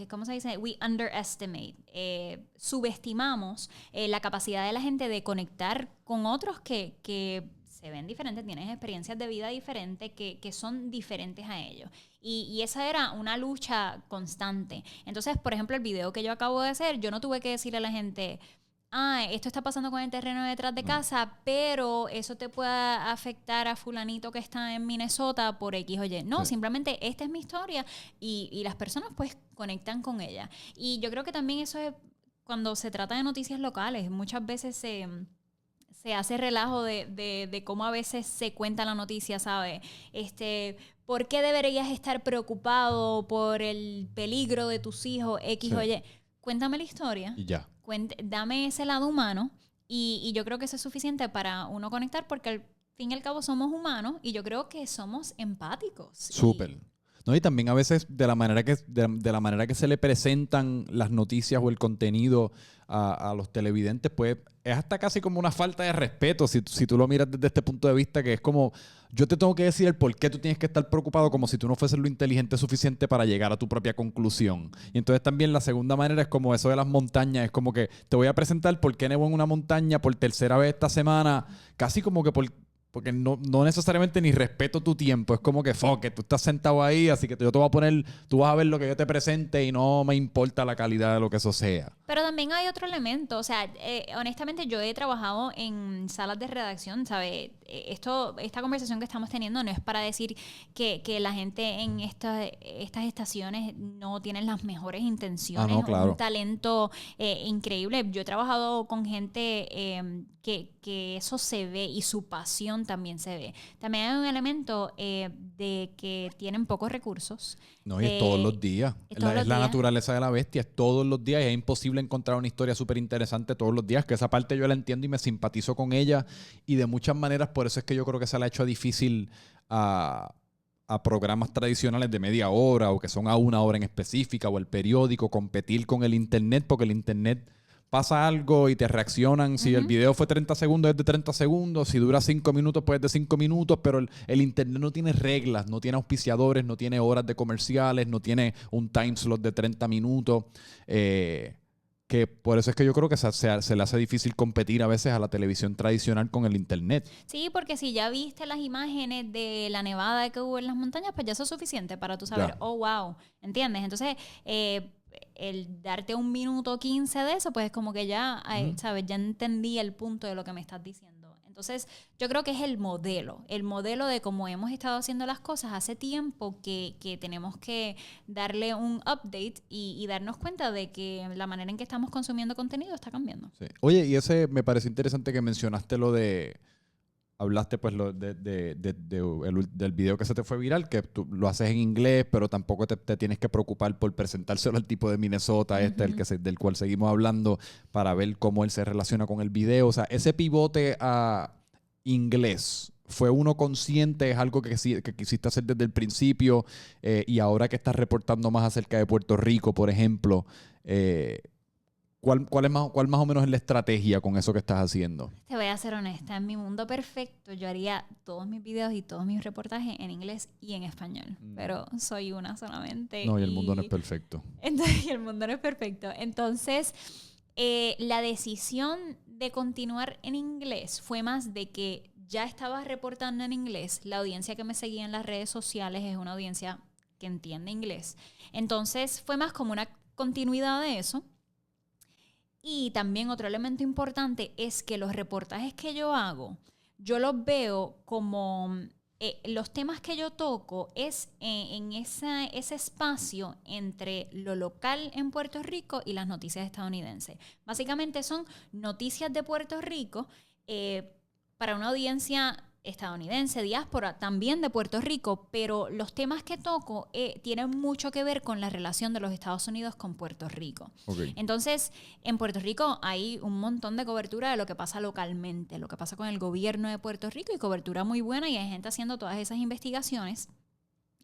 ¿cómo se dice? We underestimate. Subestimamos la capacidad de la gente de conectar con otros que se ven diferentes, tienen experiencias de vida diferentes que son diferentes a ellos. Y esa era una lucha constante. Entonces, por ejemplo, el video que yo acabo de hacer, yo no tuve que decirle a la gente, esto está pasando con el terreno detrás de casa, pero eso te puede afectar a fulanito que está en Minnesota por X o Y. No, simplemente esta es mi historia y las personas pues conectan con ella. Y yo creo que también eso es cuando se trata de noticias locales. Muchas veces se hace relajo de cómo a veces se cuenta la noticia, ¿sabes? ¿Por qué deberías estar preocupado por el peligro de tus hijos X o Y? Cuéntame la historia. Y ya. Dame ese lado humano y yo creo que eso es suficiente para uno conectar porque al fin y al cabo somos humanos y yo creo que somos empáticos. Súper. No, y también a veces de la manera que se le presentan las noticias o el contenido a los televidentes, pues es hasta casi como una falta de respeto si tú lo miras desde este punto de vista, que es como yo te tengo que decir el por qué tú tienes que estar preocupado, como si tú no fueses lo inteligente suficiente para llegar a tu propia conclusión. Y entonces también la segunda manera es como eso de las montañas, es como que te voy a presentar por qué nevó en una montaña por tercera vez esta semana, casi como que porque no necesariamente ni respeto tu tiempo. Es como que, que tú estás sentado ahí, así que yo te voy a poner, tú vas a ver lo que yo te presente y no me importa la calidad de lo que eso sea. Pero también hay otro elemento. O sea, honestamente yo he trabajado en salas de redacción, ¿sabes? Esta conversación que estamos teniendo no es para decir que la gente en estas estaciones no tienen las mejores intenciones. No, claro. Un talento increíble. Yo he trabajado con gente que eso se ve y su pasión también se ve. También hay un elemento de que tienen pocos recursos. No, y es todos los días. Es la naturaleza de la bestia, es todos los días y es imposible encontrar una historia súper interesante todos los días, que esa parte yo la entiendo y me simpatizo con ella y de muchas maneras por eso es que yo creo que se le ha hecho difícil a programas tradicionales de media hora o que son a una hora en específica o el periódico competir con el internet, porque el internet pasa algo y te reaccionan. Si el video fue 30 segundos, es de 30 segundos. Si dura 5 minutos, pues es de 5 minutos. Pero el internet no tiene reglas, no tiene auspiciadores, no tiene horas de comerciales, no tiene un time slot de 30 minutos. Que por eso es que yo creo que se le hace difícil competir a veces a la televisión tradicional con el internet. Sí, porque si ya viste las imágenes de la nevada que hubo en las montañas, pues ya eso es suficiente para tú saber, wow, ¿entiendes? Entonces, el darte 1 minuto 15 de eso, pues es como que ya, ¿sabes? Ya entendí el punto de lo que me estás diciendo. Entonces, yo creo que es el modelo de cómo hemos estado haciendo las cosas hace tiempo que tenemos que darle un update y darnos cuenta de que la manera en que estamos consumiendo contenido está cambiando. Sí. Oye, y ese me pareció interesante que mencionaste hablaste pues del video que se te fue viral, que tú lo haces en inglés, pero tampoco te tienes que preocupar por presentárselo al tipo de Minnesota, del cual seguimos hablando, para ver cómo él se relaciona con el video. O sea, ese pivote a inglés, ¿fue uno consciente? ¿Es algo que quisiste hacer desde el principio? Y ahora que estás reportando más acerca de Puerto Rico, por ejemplo, ¿cuál más o menos es la estrategia con eso que estás haciendo? Te voy a ser honesta, en mi mundo perfecto yo haría todos mis videos y todos mis reportajes en inglés y en español, pero soy una solamente. No, y el mundo no es perfecto. El mundo no es perfecto. Entonces, la decisión de continuar en inglés fue más de que ya estaba reportando en inglés. La audiencia que me seguía en las redes sociales es una audiencia que entiende inglés. Entonces, fue más como una continuidad de eso. Y también otro elemento importante es que los reportajes que yo hago, yo los veo como los temas que yo toco es en ese espacio entre lo local en Puerto Rico y las noticias estadounidenses. Básicamente son noticias de Puerto Rico para una audiencia estadounidense, diáspora, también de Puerto Rico, pero los temas que toco tienen mucho que ver con la relación de los Estados Unidos con Puerto Rico. Okay. Entonces, en Puerto Rico hay un montón de cobertura de lo que pasa localmente, lo que pasa con el gobierno de Puerto Rico, y cobertura muy buena, y hay gente haciendo todas esas investigaciones.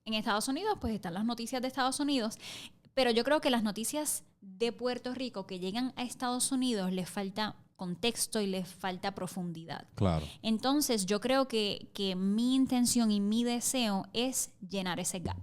En Estados Unidos, pues están las noticias de Estados Unidos, pero yo creo que las noticias de Puerto Rico que llegan a Estados Unidos les falta contexto y les falta profundidad. Claro. Entonces, yo creo que mi intención y mi deseo es llenar ese gap.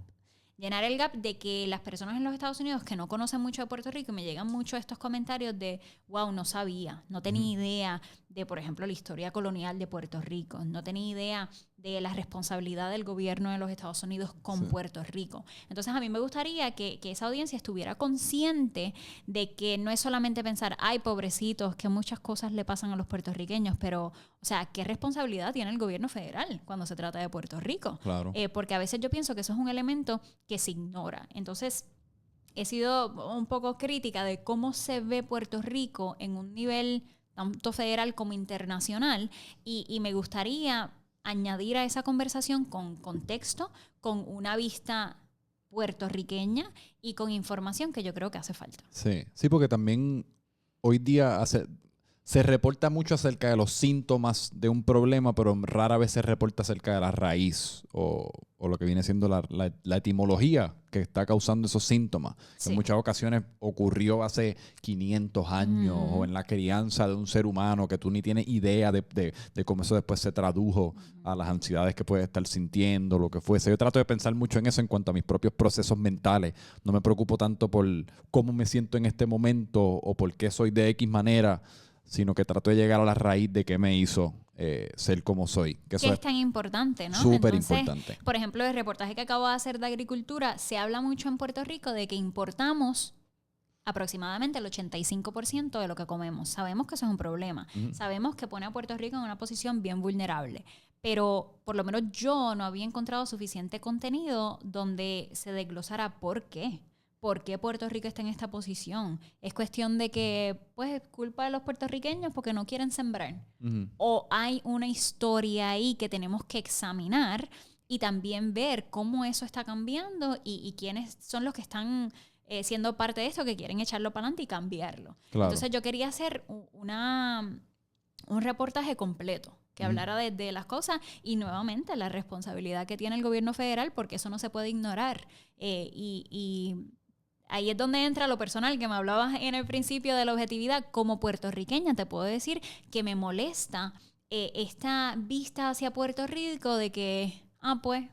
Llenar el gap de que las personas en los Estados Unidos que no conocen mucho de Puerto Rico, me llegan mucho estos comentarios de, wow, no sabía, no tenía idea por ejemplo, la historia colonial de Puerto Rico. No tenía idea de la responsabilidad del gobierno de los Estados Unidos con Puerto Rico. Entonces, a mí me gustaría que esa audiencia estuviera consciente de que no es solamente pensar, ay, pobrecitos, que muchas cosas le pasan a los puertorriqueños, pero, o sea, ¿qué responsabilidad tiene el gobierno federal cuando se trata de Puerto Rico? Claro. Porque a veces yo pienso que eso es un elemento que se ignora. Entonces, he sido un poco crítica de cómo se ve Puerto Rico en un nivel tanto federal como internacional, y me gustaría añadir a esa conversación con contexto, con una vista puertorriqueña y con información que yo creo que hace falta. Sí, porque también hoy día se reporta mucho acerca de los síntomas de un problema, pero rara vez se reporta acerca de la raíz o lo que viene siendo la etimología que está causando esos síntomas. Sí. En muchas ocasiones ocurrió hace 500 años o en la crianza de un ser humano que tú ni tienes idea de cómo eso después se tradujo a las ansiedades que puedes estar sintiendo, lo que fuese. Yo trato de pensar mucho en eso en cuanto a mis propios procesos mentales. No me preocupo tanto por cómo me siento en este momento o por qué soy de X manera, sino que trato de llegar a la raíz de qué me hizo ser como soy. Que eso es tan importante, ¿no? Súper Entonces, importante. Por ejemplo, el reportaje que acabo de hacer de agricultura, se habla mucho en Puerto Rico de que importamos aproximadamente el 85% de lo que comemos. Sabemos que eso es un problema. Sabemos que pone a Puerto Rico en una posición bien vulnerable. Pero por lo menos yo no había encontrado suficiente contenido donde se desglosara por qué. ¿Por qué Puerto Rico está en esta posición? ¿Es cuestión de que, pues, es culpa de los puertorriqueños porque no quieren sembrar? ¿O hay una historia ahí que tenemos que examinar y también ver cómo eso está cambiando y quiénes son los que están siendo parte de esto, que quieren echarlo para adelante y cambiarlo? Claro. Entonces yo quería hacer un reportaje completo que hablara de las cosas y nuevamente la responsabilidad que tiene el gobierno federal, porque eso no se puede ignorar. Y ahí es donde entra lo personal, que me hablabas en el principio de la objetividad. Como puertorriqueña te puedo decir que me molesta esta vista hacia Puerto Rico de que, pues,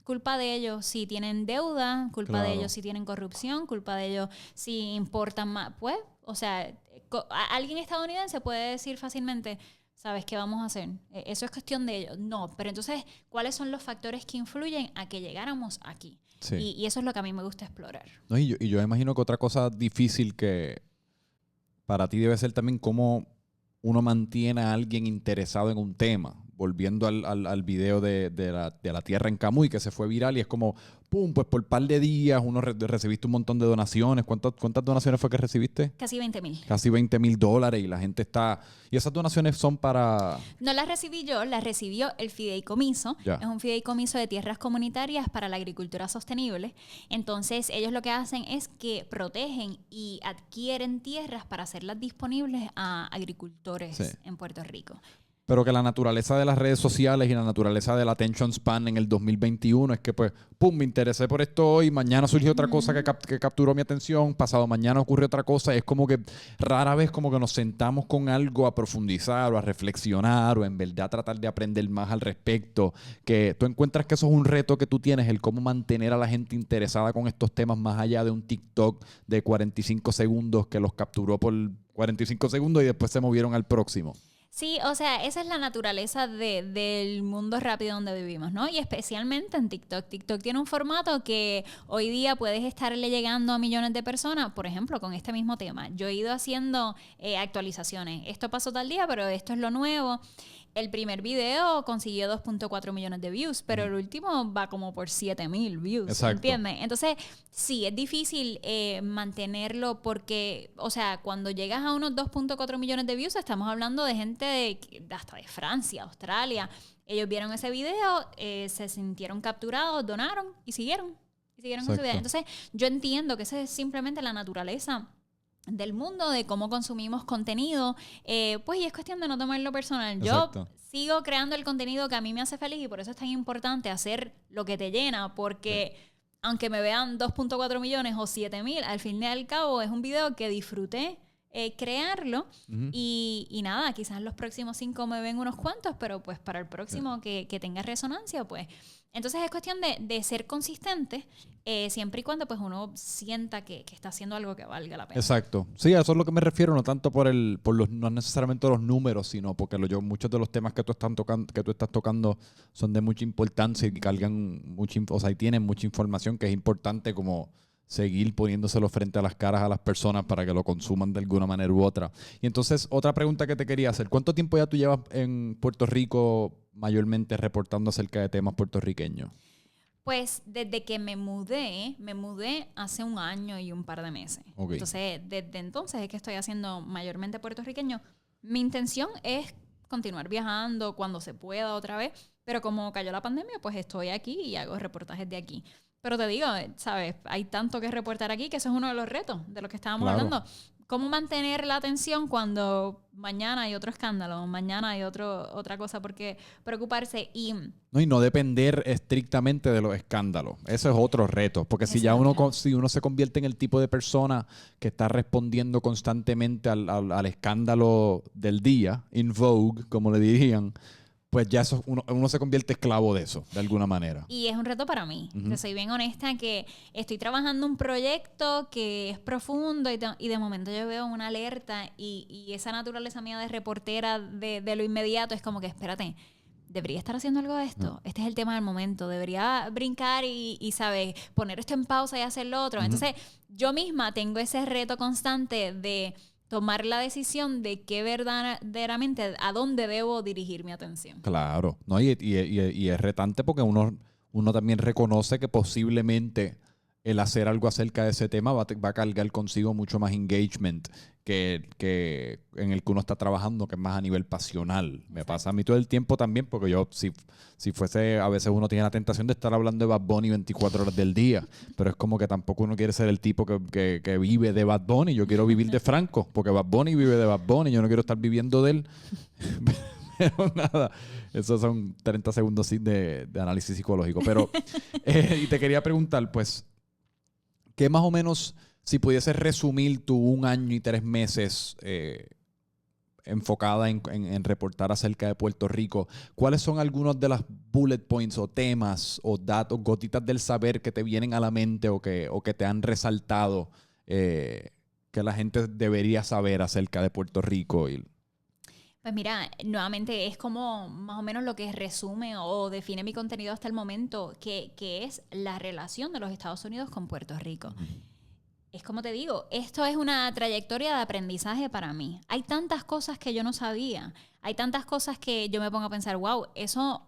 culpa de ellos si tienen deuda, culpa de ellos si tienen corrupción, culpa de ellos si importan más. Pues, o sea, alguien estadounidense puede decir fácilmente, ¿sabes qué vamos a hacer? Eso es cuestión de ellos. No, pero entonces, ¿cuáles son los factores que influyen a que llegáramos aquí? Sí. Y eso es lo que a mí me gusta explorar. No, y yo imagino que otra cosa difícil que para ti debe ser también cómo uno mantiene a alguien interesado en un tema. Volviendo al video de la tierra en Camuy, que se fue viral, y es como, pum, pues por un par de días uno recibiste un montón de donaciones. ¿Cuántas donaciones fue que recibiste? Casi 20,000. Casi $20,000, y la gente está... ¿Y esas donaciones son para...? No las recibí yo, las recibió el fideicomiso. Ya. Es un fideicomiso de tierras comunitarias para la agricultura sostenible. Entonces, ellos lo que hacen es que protegen y adquieren tierras para hacerlas disponibles a agricultores en Puerto Rico. Pero que la naturaleza de las redes sociales y la naturaleza del attention span en el 2021 es que, pues, pum, me interesé por esto hoy, mañana surgió otra cosa que capturó mi atención, pasado mañana ocurrió otra cosa. Es como que rara vez como que nos sentamos con algo a profundizar o a reflexionar o en verdad tratar de aprender más al respecto. Que tú encuentras que eso es un reto que tú tienes, el cómo mantener a la gente interesada con estos temas más allá de un TikTok de 45 segundos que los capturó por 45 segundos y después se movieron al próximo. Sí, o sea, esa es la naturaleza del mundo rápido donde vivimos, ¿no? Y especialmente en TikTok. TikTok tiene un formato que hoy día puedes estarle llegando a millones de personas, por ejemplo, con este mismo tema. Yo he ido haciendo actualizaciones. Esto pasó tal día, pero esto es lo nuevo. El primer video consiguió 2.4 millones de views, pero el último va como por 7,000 views. Exacto. ¿Entiendes? Entonces, sí, es difícil mantenerlo porque, o sea, cuando llegas a unos 2.4 millones de views, estamos hablando de gente hasta de Francia, Australia. Ellos vieron ese video, se sintieron capturados, donaron y siguieron con su vida. Entonces, yo entiendo que esa es simplemente la naturaleza del mundo, de cómo consumimos contenido, pues, y es cuestión de no tomarlo personal. Exacto. Yo sigo creando el contenido que a mí me hace feliz y por eso es tan importante hacer lo que te llena, porque aunque me vean 2.4 millones o 7,000, al fin y al cabo es un video que disfruté crearlo. Y nada, quizás los próximos 5 me ven unos cuantos, pero pues para el próximo que tenga resonancia, pues. Entonces es cuestión de ser consistente, siempre y cuando pues uno sienta que está haciendo algo que valga la pena. Exacto. Sí, a eso es lo que me refiero, no tanto no necesariamente los números, sino porque muchos de los temas que tú estás tocando son de mucha importancia y cargan y tienen mucha información que es importante como seguir poniéndoselo frente a las caras a las personas para que lo consuman de alguna manera u otra. Y entonces, otra pregunta que te quería hacer. ¿Cuánto tiempo ya tú llevas en Puerto Rico mayormente reportando acerca de temas puertorriqueños? Pues desde que me mudé hace 1 año y un par de meses. Okay. Entonces, desde entonces es que estoy haciendo mayormente puertorriqueño. Mi intención es continuar viajando cuando se pueda otra vez, pero como cayó la pandemia, pues estoy aquí y hago reportajes de aquí. Pero te digo, ¿sabes? Hay tanto que reportar aquí que eso es uno de los retos de los que estábamos hablando. ¿Cómo mantener la atención cuando mañana hay otro escándalo, mañana hay otra cosa por qué preocuparse? Y no depender estrictamente de los escándalos. Eso es otro reto. Porque si uno se convierte en el tipo de persona que está respondiendo constantemente al escándalo del día, in vogue, como le dirían, pues ya eso, uno se convierte esclavo de eso, de alguna manera. Y es un reto para mí. Te soy bien honesta que estoy trabajando un proyecto que es profundo y de momento yo veo una alerta y esa naturaleza mía de reportera de lo inmediato es como que, espérate, ¿debería estar haciendo algo de esto? Este es el tema del momento. Debería brincar y ¿sabes? Poner esto en pausa y hacer lo otro. Entonces, yo misma tengo ese reto constante de tomar la decisión de qué verdaderamente, a dónde debo dirigir mi atención. Claro, ¿no? Y es retante porque uno también reconoce que posiblemente el hacer algo acerca de ese tema va a cargar consigo mucho más engagement que en el que uno está trabajando, que es más a nivel pasional. Me pasa a mí todo el tiempo también, porque yo, si fuese, a veces uno tiene la tentación de estar hablando de Bad Bunny 24 horas del día, pero es como que tampoco uno quiere ser el tipo que vive de Bad Bunny. Yo quiero vivir de Franco, porque Bad Bunny vive de Bad Bunny, yo no quiero estar viviendo de él. Pero nada, esos son 30 segundos de análisis psicológico. Pero, y te quería preguntar, pues, ¿qué más o menos, si pudieses resumir tu 1 año y 3 meses enfocada en reportar acerca de Puerto Rico, cuáles son algunos de las bullet points o temas o datos, gotitas del saber que te vienen a la mente o que te han resaltado que la gente debería saber acerca de Puerto Rico? Pues mira, nuevamente es como más o menos lo que resume o define mi contenido hasta el momento, que es la relación de los Estados Unidos con Puerto Rico. Es como te digo, esto es una trayectoria de aprendizaje para mí. Hay tantas cosas que yo no sabía, hay tantas cosas que yo me pongo a pensar, wow, eso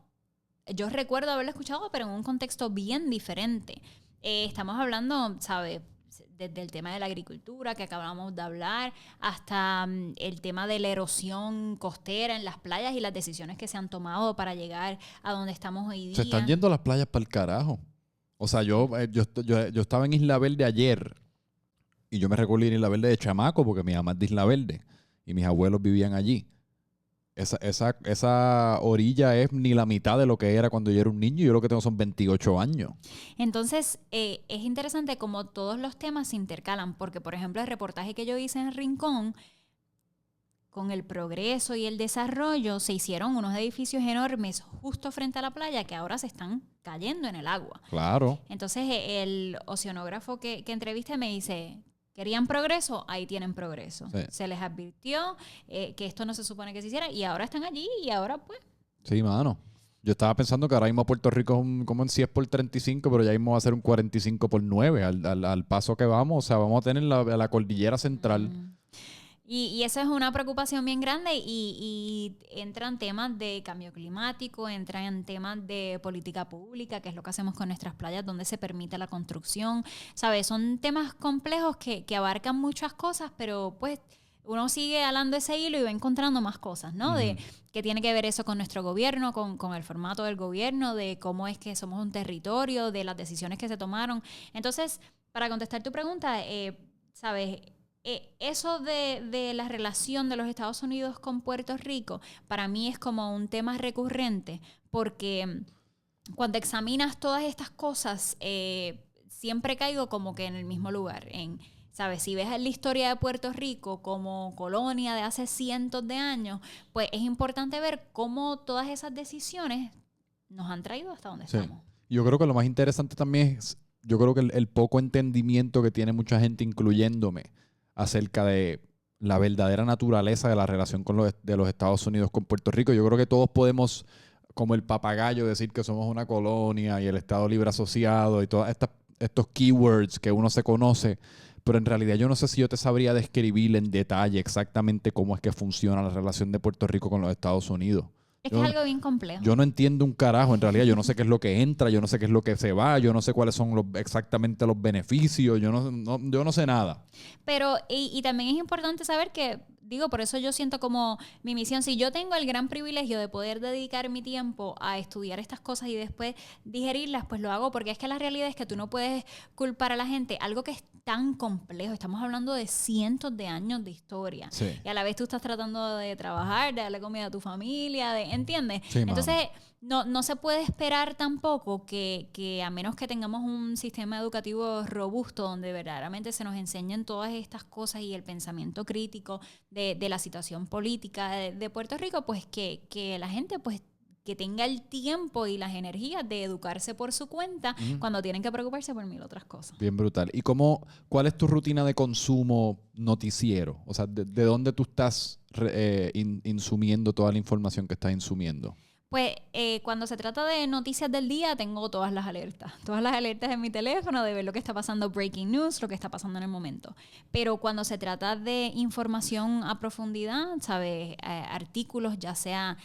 yo recuerdo haberlo escuchado, pero en un contexto bien diferente. Estamos hablando, ¿sabes? Desde el tema de la agricultura que acabamos de hablar hasta el tema de la erosión costera en las playas y las decisiones que se han tomado para llegar a donde estamos hoy día. Se están yendo las playas para el carajo. O sea, yo estaba en Isla Verde ayer y yo me recuerdo ir a Isla Verde de chamaco porque mi mamá es de Isla Verde y mis abuelos vivían allí. Esa orilla es ni la mitad de lo que era cuando yo era un niño. Yo lo que tengo son 28 años. Entonces, es interesante cómo todos los temas se intercalan. Porque, por ejemplo, el reportaje que yo hice en Rincón, con el progreso y el desarrollo, se hicieron unos edificios enormes justo frente a la playa que ahora se están cayendo en el agua. Claro. Entonces, el oceanógrafo que entrevisté me dice... ¿Querían progreso? Ahí tienen progreso. Sí. Se les advirtió que esto no se supone que se hiciera y ahora están allí y ahora pues... Sí, mano. Yo estaba pensando que ahora mismo Puerto Rico es como en 10 por 35, pero ya mismo va a ser un 45 por 9 al paso que vamos. O sea, vamos a tener la cordillera central. Y eso es una preocupación bien grande y entran temas de cambio climático, entran temas de política pública, que es lo que hacemos con nuestras playas, donde se permite la construcción. ¿Sabes? Son temas complejos que abarcan muchas cosas, pero pues uno sigue alando ese hilo y va encontrando más cosas, ¿no? De qué tiene que ver eso con nuestro gobierno, con el formato del gobierno, de cómo es que somos un territorio, de las decisiones que se tomaron. Entonces, para contestar tu pregunta, ¿sabes? Eso de la relación de los Estados Unidos con Puerto Rico, para mí es como un tema recurrente, porque cuando examinas todas estas cosas, siempre caigo como que en el mismo lugar, ¿Sabes? Si ves la historia de Puerto Rico como colonia de hace cientos de años, pues es importante ver cómo todas esas decisiones nos han traído hasta donde estamos. Yo creo que lo más interesante también es, yo creo que el poco entendimiento que tiene mucha gente, incluyéndome, acerca de la verdadera naturaleza de la relación de los Estados Unidos con Puerto Rico. Yo creo que todos podemos, como el papagayo, decir que somos una colonia y el Estado Libre Asociado y todos estos keywords que uno se conoce, pero en realidad yo no sé si yo te sabría describir en detalle exactamente cómo es que funciona la relación de Puerto Rico con los Estados Unidos. Es que es algo bien complejo. Yo no entiendo un carajo, en realidad. Yo no sé qué es lo que entra, yo no sé qué es lo que se va, yo no sé cuáles son exactamente los beneficios, yo no sé nada. Pero, y también es importante saber que, digo, por eso yo siento como mi misión, si yo tengo el gran privilegio de poder dedicar mi tiempo a estudiar estas cosas y después digerirlas, pues lo hago, porque es que la realidad es que tú no puedes culpar a la gente, algo que es tan complejo, estamos hablando de cientos de años de historia, Sí. y a la vez tú estás tratando de trabajar, de darle comida a tu familia, ¿entiendes? Sí, entonces no se puede esperar tampoco que a menos que tengamos un sistema educativo robusto donde verdaderamente se nos enseñen todas estas cosas y el pensamiento crítico de la situación política de Puerto Rico, pues que la gente pues que tenga el tiempo y las energías de educarse por su cuenta cuando tienen que preocuparse por mil otras cosas. Bien brutal. ¿Y cuál es tu rutina de consumo noticiero? O sea, ¿de dónde tú estás insumiendo toda la información que estás insumiendo? Pues cuando se trata de noticias del día, tengo todas las alertas en mi teléfono de ver lo que está pasando, breaking news, lo que está pasando en el momento. Pero cuando se trata de información a profundidad, ¿sabes? Artículos, ya sea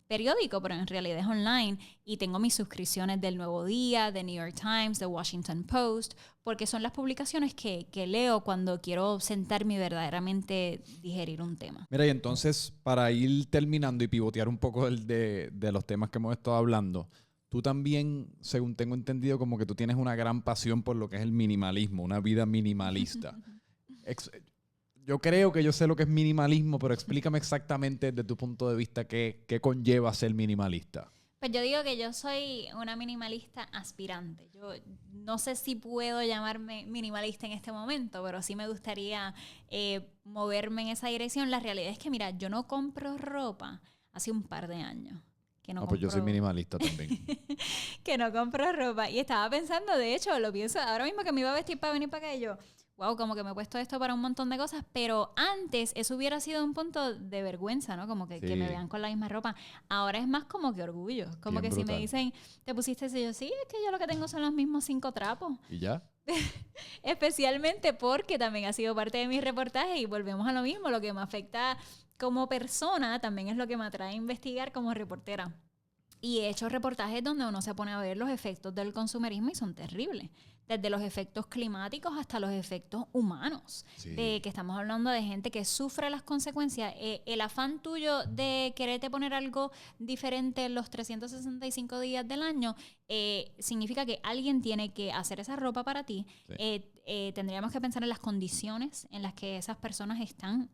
periódico, pero en realidad es online, y tengo mis suscripciones del Nuevo Día, de New York Times, de Washington Post, porque son las publicaciones que leo cuando quiero sentarme y verdaderamente digerir un tema. Mira, y entonces, para ir terminando y pivotear un poco de los temas que hemos estado hablando, tú también, según tengo entendido, como que tú tienes una gran pasión por lo que es el minimalismo, una vida minimalista. Yo creo que yo sé lo que es minimalismo, pero explícame exactamente desde tu punto de vista qué conlleva ser minimalista. Pues yo digo que yo soy una minimalista aspirante. Yo no sé si puedo llamarme minimalista en este momento, pero sí me gustaría moverme en esa dirección. La realidad es que, mira, yo no compro ropa hace un par de años. Pues yo soy minimalista también. Que no compro ropa. Y estaba pensando, de hecho, lo pienso ahora mismo que me iba a vestir para venir para acá y yo... Wow, como que me he puesto esto para un montón de cosas, pero antes eso hubiera sido un punto de vergüenza, ¿no? Como que me vean con la misma ropa. Ahora es más como que orgullo. Como bien que brutal. Si me dicen, ¿te pusiste ese? Yo, sí, es que yo lo que tengo son los mismos 5 trapos. ¿Y ya? Especialmente porque también ha sido parte de mis reportajes y volvemos a lo mismo. Lo que me afecta como persona también es lo que me atrae a investigar como reportera. Y he hecho reportajes donde uno se pone a ver los efectos del consumerismo y son terribles. Desde los efectos climáticos hasta los efectos humanos. Sí. De que estamos hablando de gente que sufre las consecuencias. El afán tuyo de quererte poner algo diferente los 365 días del año significa que alguien tiene que hacer esa ropa para ti. Sí. Tendríamos que pensar en las condiciones en las que esas personas están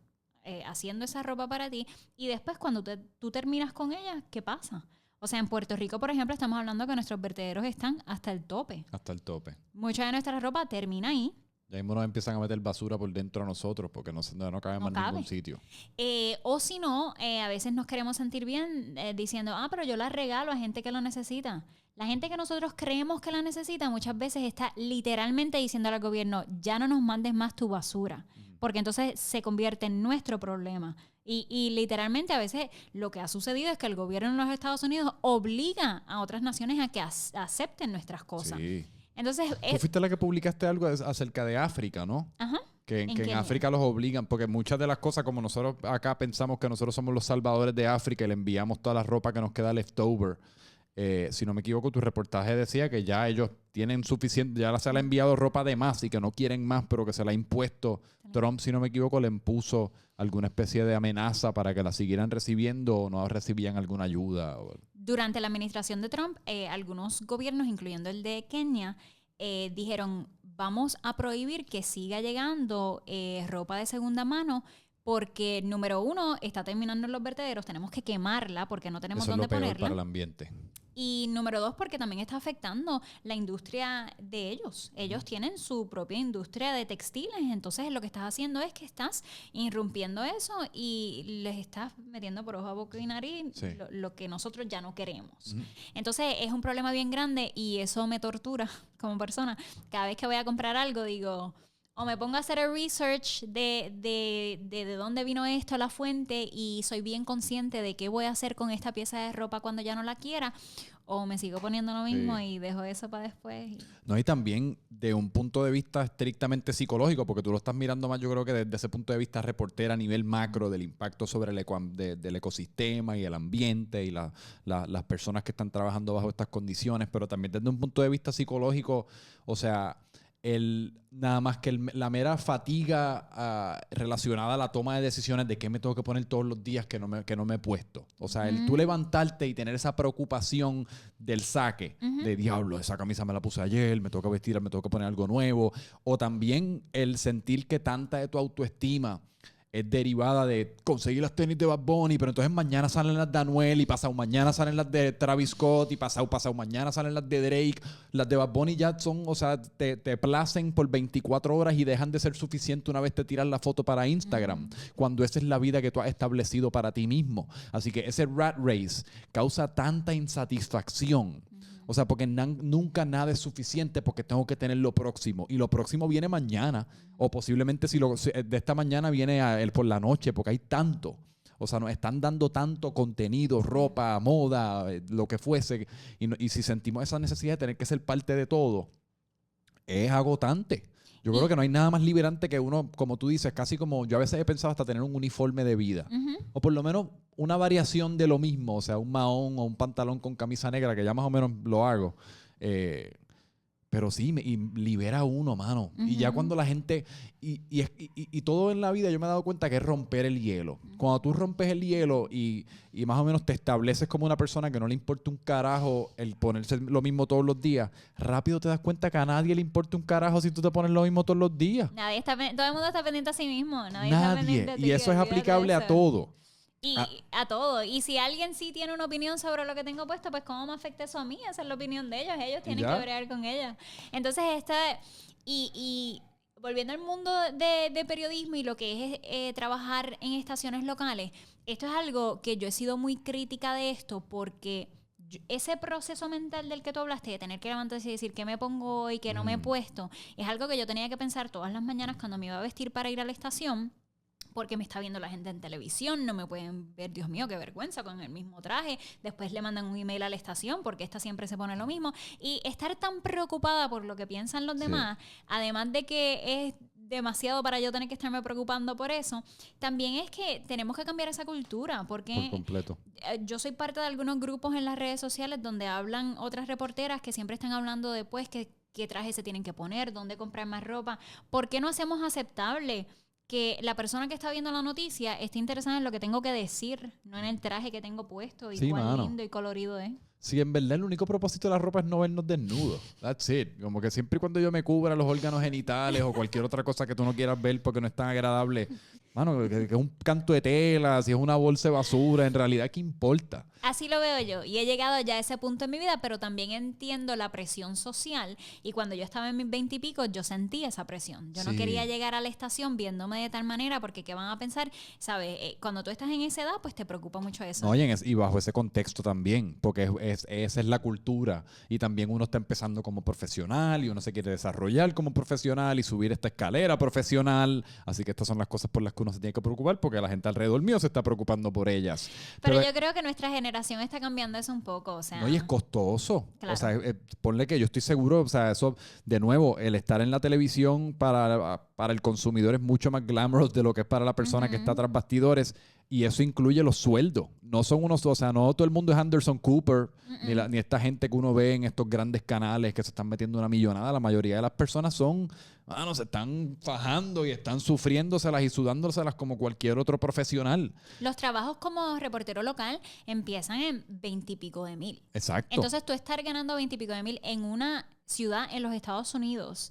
haciendo esa ropa para ti. Y después cuando tú terminas con ella, ¿qué pasa? O sea, en Puerto Rico, por ejemplo, estamos hablando que nuestros vertederos están hasta el tope. Hasta el tope. Mucha de nuestra ropa termina ahí. Ya mismo nos empiezan a meter basura por dentro a nosotros porque no cabe más en ningún sitio. O si no, a veces nos queremos sentir bien diciendo, pero yo la regalo a gente que lo necesita. La gente que nosotros creemos que la necesita muchas veces está literalmente diciendo al gobierno, ya no nos mandes más tu basura. Porque entonces se convierte en nuestro problema. Y literalmente a veces lo que ha sucedido es que el gobierno de los Estados Unidos obliga a otras naciones a que acepten nuestras cosas. Sí. Entonces, tú fuiste la que publicaste algo acerca de África, ¿no? Ajá. Que en África los obligan, porque muchas de las cosas, como nosotros acá pensamos que nosotros somos los salvadores de África y le enviamos toda la ropa que nos queda leftover. Si no me equivoco, tu reportaje decía que ya ellos tienen suficiente, ya se le ha enviado ropa de más y que no quieren más, pero que se la ha impuesto. Trump, si no me equivoco, le impuso alguna especie de amenaza para que la siguieran recibiendo o no recibían alguna ayuda. Durante la administración de Trump, algunos gobiernos, incluyendo el de Kenia, dijeron, vamos a prohibir que siga llegando ropa de segunda mano porque, número 1, está terminando en los vertederos, tenemos que quemarla porque no tenemos dónde ponerla. Eso es lo peor para el ambiente. Y número 2, porque también está afectando la industria de ellos. Ellos tienen su propia industria de textiles, entonces lo que estás haciendo es que estás irrumpiendo eso y les estás metiendo por ojo, boca y nariz lo que nosotros ya no queremos. Entonces es un problema bien grande y eso me tortura como persona. Cada vez que voy a comprar algo digo, o me pongo a hacer el research de dónde vino esto, la fuente, y soy bien consciente de qué voy a hacer con esta pieza de ropa cuando ya no la quiera, o me sigo poniendo lo mismo y dejo eso para después. No, y también de un punto de vista estrictamente psicológico, porque tú lo estás mirando más, yo creo que desde ese punto de vista reportera a nivel macro del impacto sobre del ecosistema y el ambiente y las personas que están trabajando bajo estas condiciones, pero también desde un punto de vista psicológico, o sea, nada más que la mera fatiga relacionada a la toma de decisiones de qué me tengo que poner todos los días que no me he puesto. O sea, el tú levantarte y tener esa preocupación del saque, de diablo, esa camisa me la puse ayer, me tengo que vestir, me tengo que poner algo nuevo. O también el sentir que tanta de tu autoestima es derivada de conseguir las tenis de Bad Bunny, pero entonces mañana salen las de Anuel y pasado mañana salen las de Travis Scott y pasado mañana salen las de Drake. Las de Bad Bunny ya son, o sea, te placen por 24 horas y dejan de ser suficiente una vez te tiras la foto para Instagram, cuando esa es la vida que tú has establecido para ti mismo. Así que ese rat race causa tanta insatisfacción. O sea, porque nunca nada es suficiente porque tengo que tener lo próximo. Y lo próximo viene mañana. O posiblemente si de esta mañana viene por la noche, porque hay tanto. O sea, nos están dando tanto contenido, ropa, moda, lo que fuese. Y si sentimos esa necesidad de tener que ser parte de todo, es agotante. Yo creo que no hay nada más liberante que uno, como tú dices, casi como yo a veces he pensado hasta tener un uniforme de vida. O por lo menos una variación de lo mismo. O sea, un mahón o un pantalón con camisa negra, que ya más o menos lo hago. Pero sí, y libera a uno, mano. Y ya cuando la gente... Y todo en la vida yo me he dado cuenta que es romper el hielo. Cuando tú rompes el hielo y más o menos te estableces como una persona que no le importa un carajo el ponerse lo mismo todos los días, rápido te das cuenta que a nadie le importa un carajo si tú te pones lo mismo todos los días. Todo el mundo está pendiente a sí mismo. Nadie. Está pendiente a ti, y eso es aplicable a todo. Y a todo. Y si alguien sí tiene una opinión sobre lo que tengo puesto, pues ¿cómo me afecta eso a mí? Esa es la opinión de ellos. Ellos tienen que bregar con ella. Entonces, y volviendo al mundo de periodismo y lo que es trabajar en estaciones locales, esto es algo que yo he sido muy crítica de esto porque ese proceso mental del que tú hablaste, de tener que levantarse y decir qué me pongo hoy, qué no me he puesto, es algo que yo tenía que pensar todas las mañanas cuando me iba a vestir para ir a la estación. Porque me está viendo la gente en televisión, no me pueden ver, Dios mío, qué vergüenza, con el mismo traje. Después le mandan un email a la estación porque esta siempre se pone lo mismo. Y estar tan preocupada por lo que piensan los demás, además de que es demasiado para yo tener que estarme preocupando por eso, también es que tenemos que cambiar esa cultura. Porque por completo. Yo soy parte de algunos grupos en las redes sociales donde hablan otras reporteras que siempre están hablando de pues qué trajes se tienen que poner, dónde comprar más ropa. ¿Por qué no hacemos aceptable que la persona que está viendo la noticia esté interesada en lo que tengo que decir, no en el traje que tengo puesto y cuán lindo y colorido es? Sí, en verdad el único propósito de la ropa es no vernos desnudos. That's it. Como que siempre y cuando yo me cubra los órganos genitales o cualquier otra cosa que tú no quieras ver porque no es tan agradable, mano, que es un canto de tela, si es una bolsa de basura, en realidad, ¿qué importa? Así lo veo yo. Y he llegado ya a ese punto en mi vida, pero también entiendo la presión social. Y cuando yo estaba en mis 20 y pico, yo sentí esa presión. Yo no quería llegar a la estación viéndome de tal manera porque ¿qué van a pensar? ¿Sabes? Cuando tú estás en esa edad, pues te preocupa mucho eso. No, y bajo ese contexto también, porque esa es la cultura. Y también uno está empezando como profesional y uno se quiere desarrollar como profesional y subir esta escalera profesional. Así que estas son las cosas por las que uno se tiene que preocupar porque la gente alrededor mío se está preocupando por ellas. Pero yo creo que nuestra generación está cambiando eso un poco, o sea... No, y es costoso. Claro. O sea, ponle que yo estoy seguro, o sea, eso, de nuevo, el estar en la televisión para el consumidor es mucho más glamorous de lo que es para la persona que está tras bastidores, y eso incluye los sueldos. No son unos, o sea, no todo el mundo es Anderson Cooper, ni esta gente que uno ve en estos grandes canales que se están metiendo una millonada. La mayoría de las personas se están fajando y están sufriéndoselas y sudándoselas como cualquier otro profesional. Los trabajos como reportero local empiezan en 20 y pico de mil. Exacto. Entonces tú estar ganando 20 y pico de mil en una ciudad en los Estados Unidos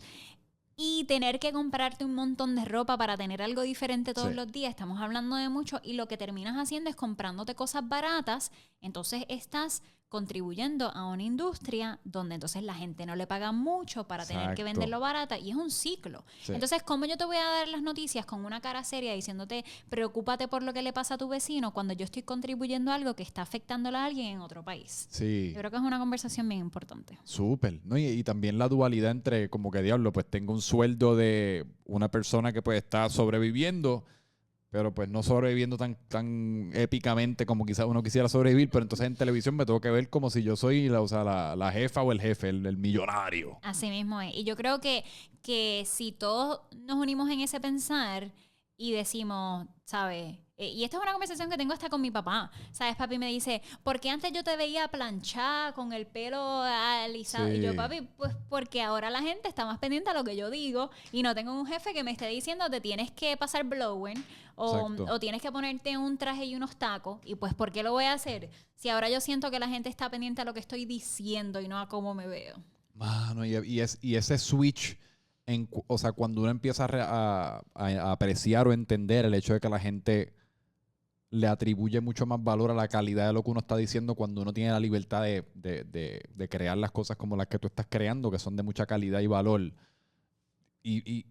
y tener que comprarte un montón de ropa para tener algo diferente todos los días, estamos hablando de mucho, y lo que terminas haciendo es comprándote cosas baratas, entonces estás contribuyendo a una industria donde entonces la gente no le paga mucho para tener que Exacto. venderlo barata y es un ciclo. Sí. Entonces, ¿cómo yo te voy a dar las noticias con una cara seria diciéndote preocúpate por lo que le pasa a tu vecino cuando yo estoy contribuyendo a algo que está afectándole a alguien en otro país? Sí. Yo creo que es una conversación bien importante. Súper, ¿no? Y también la dualidad entre como que diablo, pues tengo un sueldo de una persona que pues está sobreviviendo, pero pues no sobreviviendo tan épicamente como quizás uno quisiera sobrevivir, pero entonces en televisión me tengo que ver como si yo soy la jefa o el jefe, el millonario. Así mismo es. Y yo creo que si todos nos unimos en ese pensar y decimos, ¿sabes? Y esta es una conversación que tengo hasta con mi papá. ¿Sabes? Papi me dice, ¿por qué antes yo te veía planchada con el pelo alisado? Sí. Y yo, papi, pues porque ahora la gente está más pendiente a lo que yo digo y no tengo un jefe que me esté diciendo te tienes que pasar blower Exacto. o tienes que ponerte un traje y unos tacos. Y pues, ¿por qué lo voy a hacer? Si ahora yo siento que la gente está pendiente a lo que estoy diciendo y no a cómo me veo. Mano, y ese switch, o sea, cuando uno empieza a apreciar o entender el hecho de que la gente le atribuye mucho más valor a la calidad de lo que uno está diciendo cuando uno tiene la libertad de crear las cosas como las que tú estás creando, que son de mucha calidad y valor. Y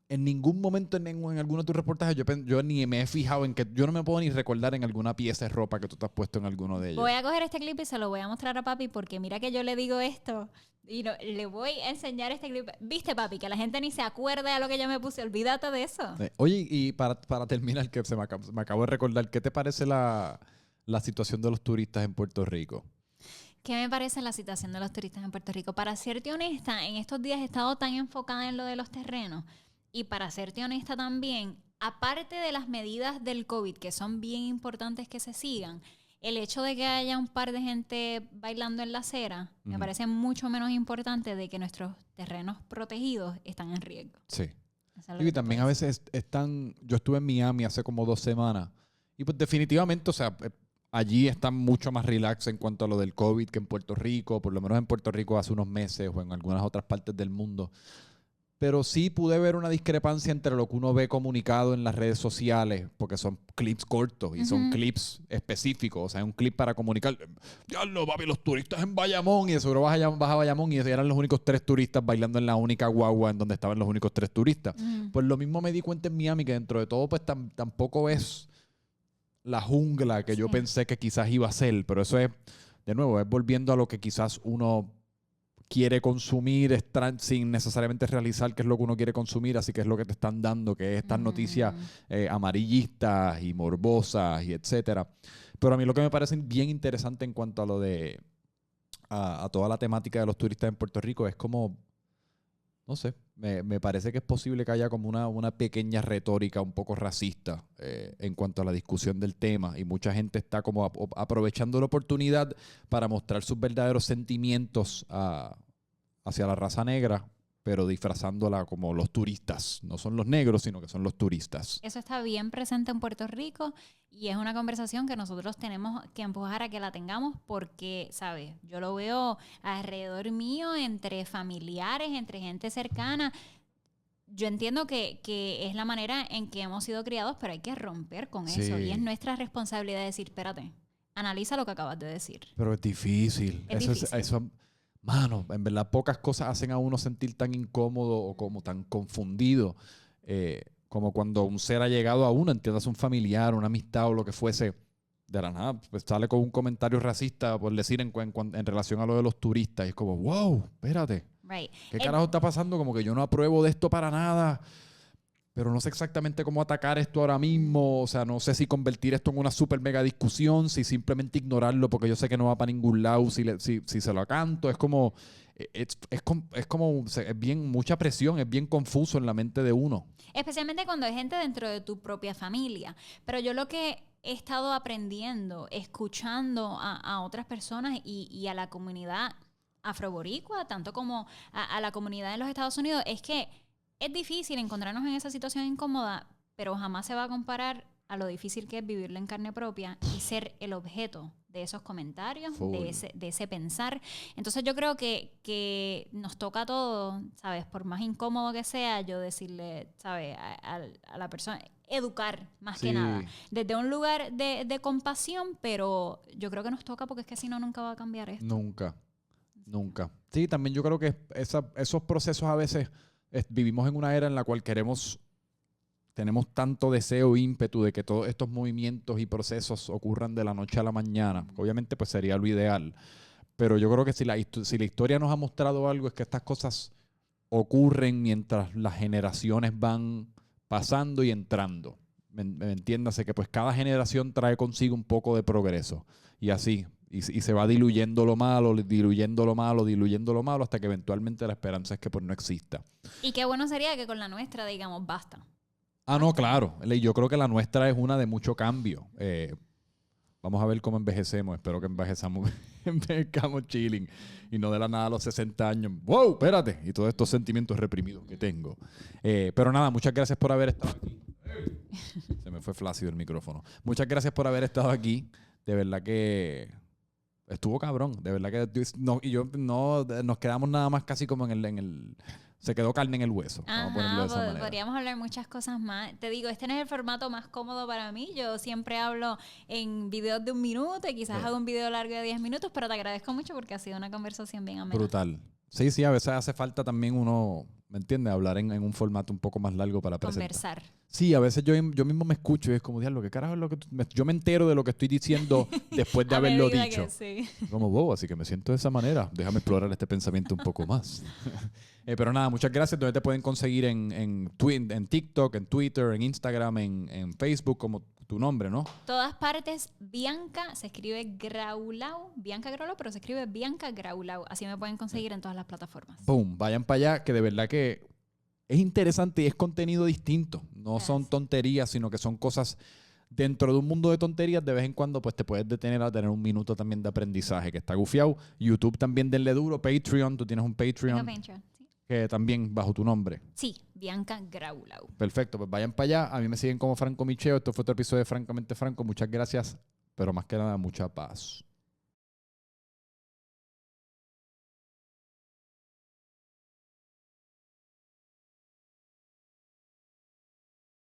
en ningún momento en alguno de tus reportajes yo ni me he fijado en que yo no me puedo ni recordar en alguna pieza de ropa que tú te has puesto en alguno de ellos. Voy a coger este clip y se lo voy a mostrar a papi porque mira que yo le digo esto y le voy a enseñar este clip. ¿Viste, papi? Que la gente ni se acuerda de lo que yo me puse. Olvídate de eso. Oye, y para terminar, que me acabo de recordar, ¿qué te parece la situación de los turistas en Puerto Rico? ¿Qué me parece la situación de los turistas en Puerto Rico? Para serte honesta, en estos días he estado tan enfocada en lo de los terrenos y para serte honesta también, aparte de las medidas del COVID que son bien importantes que se sigan, el hecho de que haya un par de gente bailando en la acera me parece mucho menos importante de que nuestros terrenos protegidos están en riesgo. Sí. Eso es lo Y que también te a puedo decir. veces están... Yo estuve en Miami hace como 2 semanas y pues definitivamente, o sea, allí están mucho más relax en cuanto a lo del COVID que en Puerto Rico, por lo menos en Puerto Rico hace unos meses o en algunas otras partes del mundo. Pero sí pude ver una discrepancia entre lo que uno ve comunicado en las redes sociales, porque son clips cortos y son clips específicos. O sea, un clip para comunicar. Diablo, papi, los turistas en Bayamón. Y de seguro vas a Bayamón y eran los únicos 3 turistas bailando en la única guagua en donde estaban los únicos 3 turistas. Pues lo mismo me di cuenta en Miami, que dentro de todo, pues tampoco es la jungla que yo pensé que quizás iba a ser. Pero eso es, de nuevo, es volviendo a lo que quizás uno quiere consumir sin necesariamente realizar qué es lo que uno quiere consumir, así que es lo que te están dando, que es estas noticias amarillistas y morbosas y etcétera. Pero a mí lo que me parece bien interesante en cuanto a lo de a toda la temática de los turistas en Puerto Rico es como, no sé, me parece que es posible que haya como una pequeña retórica un poco racista en cuanto a la discusión del tema y mucha gente está como aprovechando la oportunidad para mostrar sus verdaderos sentimientos hacia la raza negra, pero disfrazándola como los turistas. No son los negros, sino que son los turistas. Eso está bien presente en Puerto Rico y es una conversación que nosotros tenemos que empujar a que la tengamos porque, ¿sabes? Yo lo veo alrededor mío, entre familiares, entre gente cercana. Yo entiendo que es la manera en que hemos sido criados, pero hay que romper con eso. Y es nuestra responsabilidad decir, espérate, analiza lo que acabas de decir. Pero es difícil. Eso, mano, en verdad pocas cosas hacen a uno sentir tan incómodo o como tan confundido como cuando un ser ha llegado a uno, entiendas, un familiar, una amistad o lo que fuese, de la nada, pues sale con un comentario racista, por decir, en relación a lo de los turistas. Y es como, wow, espérate. Right. ¿Qué carajo está pasando? Como que yo no apruebo de esto para nada, pero no sé exactamente cómo atacar esto ahora mismo. O sea, no sé si convertir esto en una super mega discusión, si simplemente ignorarlo porque yo sé que no va para ningún lado si se lo canto. Es como, es bien mucha presión, es bien confuso en la mente de uno. Especialmente cuando hay gente dentro de tu propia familia. Pero yo lo que he estado aprendiendo, escuchando a otras personas y a la comunidad afroboricua, tanto como a la comunidad en los Estados Unidos, es que es difícil encontrarnos en esa situación incómoda, pero jamás se va a comparar a lo difícil que es vivirlo en carne propia y ser el objeto de esos comentarios, Full. de ese pensar. Entonces yo creo que nos toca a todos, ¿sabes? Por más incómodo que sea, yo decirle, ¿sabes? A la persona, educar más que nada. Desde un lugar de compasión, pero yo creo que nos toca porque es que si no, nunca va a cambiar esto. Nunca. Sí, también yo creo que esos procesos a veces vivimos en una era en la cual tenemos tanto deseo e ímpetu de que todos estos movimientos y procesos ocurran de la noche a la mañana. Obviamente pues sería lo ideal. Pero yo creo que si la historia nos ha mostrado algo es que estas cosas ocurren mientras las generaciones van pasando y entrando. ¿Me entiéndase? Que pues cada generación trae consigo un poco de progreso. Y así. Y se va diluyendo lo malo, diluyendo lo malo, diluyendo lo malo, hasta que eventualmente la esperanza es que pues no exista. Y qué bueno sería que con la nuestra digamos basta. No, claro. Yo creo que la nuestra es una de mucho cambio. Vamos a ver cómo envejecemos. Espero que envejezcamos chilling y no de la nada a los 60 años. ¡Wow! Espérate. Y todos estos sentimientos reprimidos que tengo. Pero nada, muchas gracias por haber estado aquí. Se me fue flácido el micrófono. Muchas gracias por haber estado aquí. De verdad que estuvo cabrón. De verdad que nos quedamos nada más casi como en el se quedó carne en el hueso. Vamos a ponerlo de esa manera. Podríamos hablar muchas cosas más. Te digo, este no es el formato más cómodo para mí. Yo siempre hablo en videos de 1 minuto y quizás hago un video largo de 10 minutos, pero te agradezco mucho porque ha sido una conversación bien amena. Brutal. Sí, a veces hace falta también uno, ¿me entiendes? Hablar en un formato un poco más largo para conversar. Sí, a veces yo mismo me escucho y es como, diablo, ¿qué carajo es lo que yo me entero de lo que estoy diciendo después de haberlo dicho? Sí. Como bobo, así que me siento de esa manera. Déjame explorar este pensamiento un poco más. Pero nada, muchas gracias. ¿Dónde te pueden conseguir en TikTok, en Twitter, en Instagram, en Facebook, como tu nombre, ¿no? Todas partes, Bianca, se escribe Graulau, Bianca Graulau, pero se escribe Bianca Graulau. Así me pueden conseguir en todas las plataformas. ¡Pum! Vayan para allá, que de verdad que es interesante y es contenido distinto. No son tonterías, sino que son cosas dentro de un mundo de tonterías. De vez en cuando pues te puedes detener a tener un minuto también de aprendizaje, que está gufiado. YouTube también denle duro. Patreon, tú tienes un Patreon. Tengo Patreon, sí. Que también bajo tu nombre. Sí, Bianca Graulau. Perfecto, pues vayan para allá. A mí me siguen como Franco Micheo. Esto fue otro episodio de Francamente Franco. Muchas gracias, pero más que nada, mucha paz.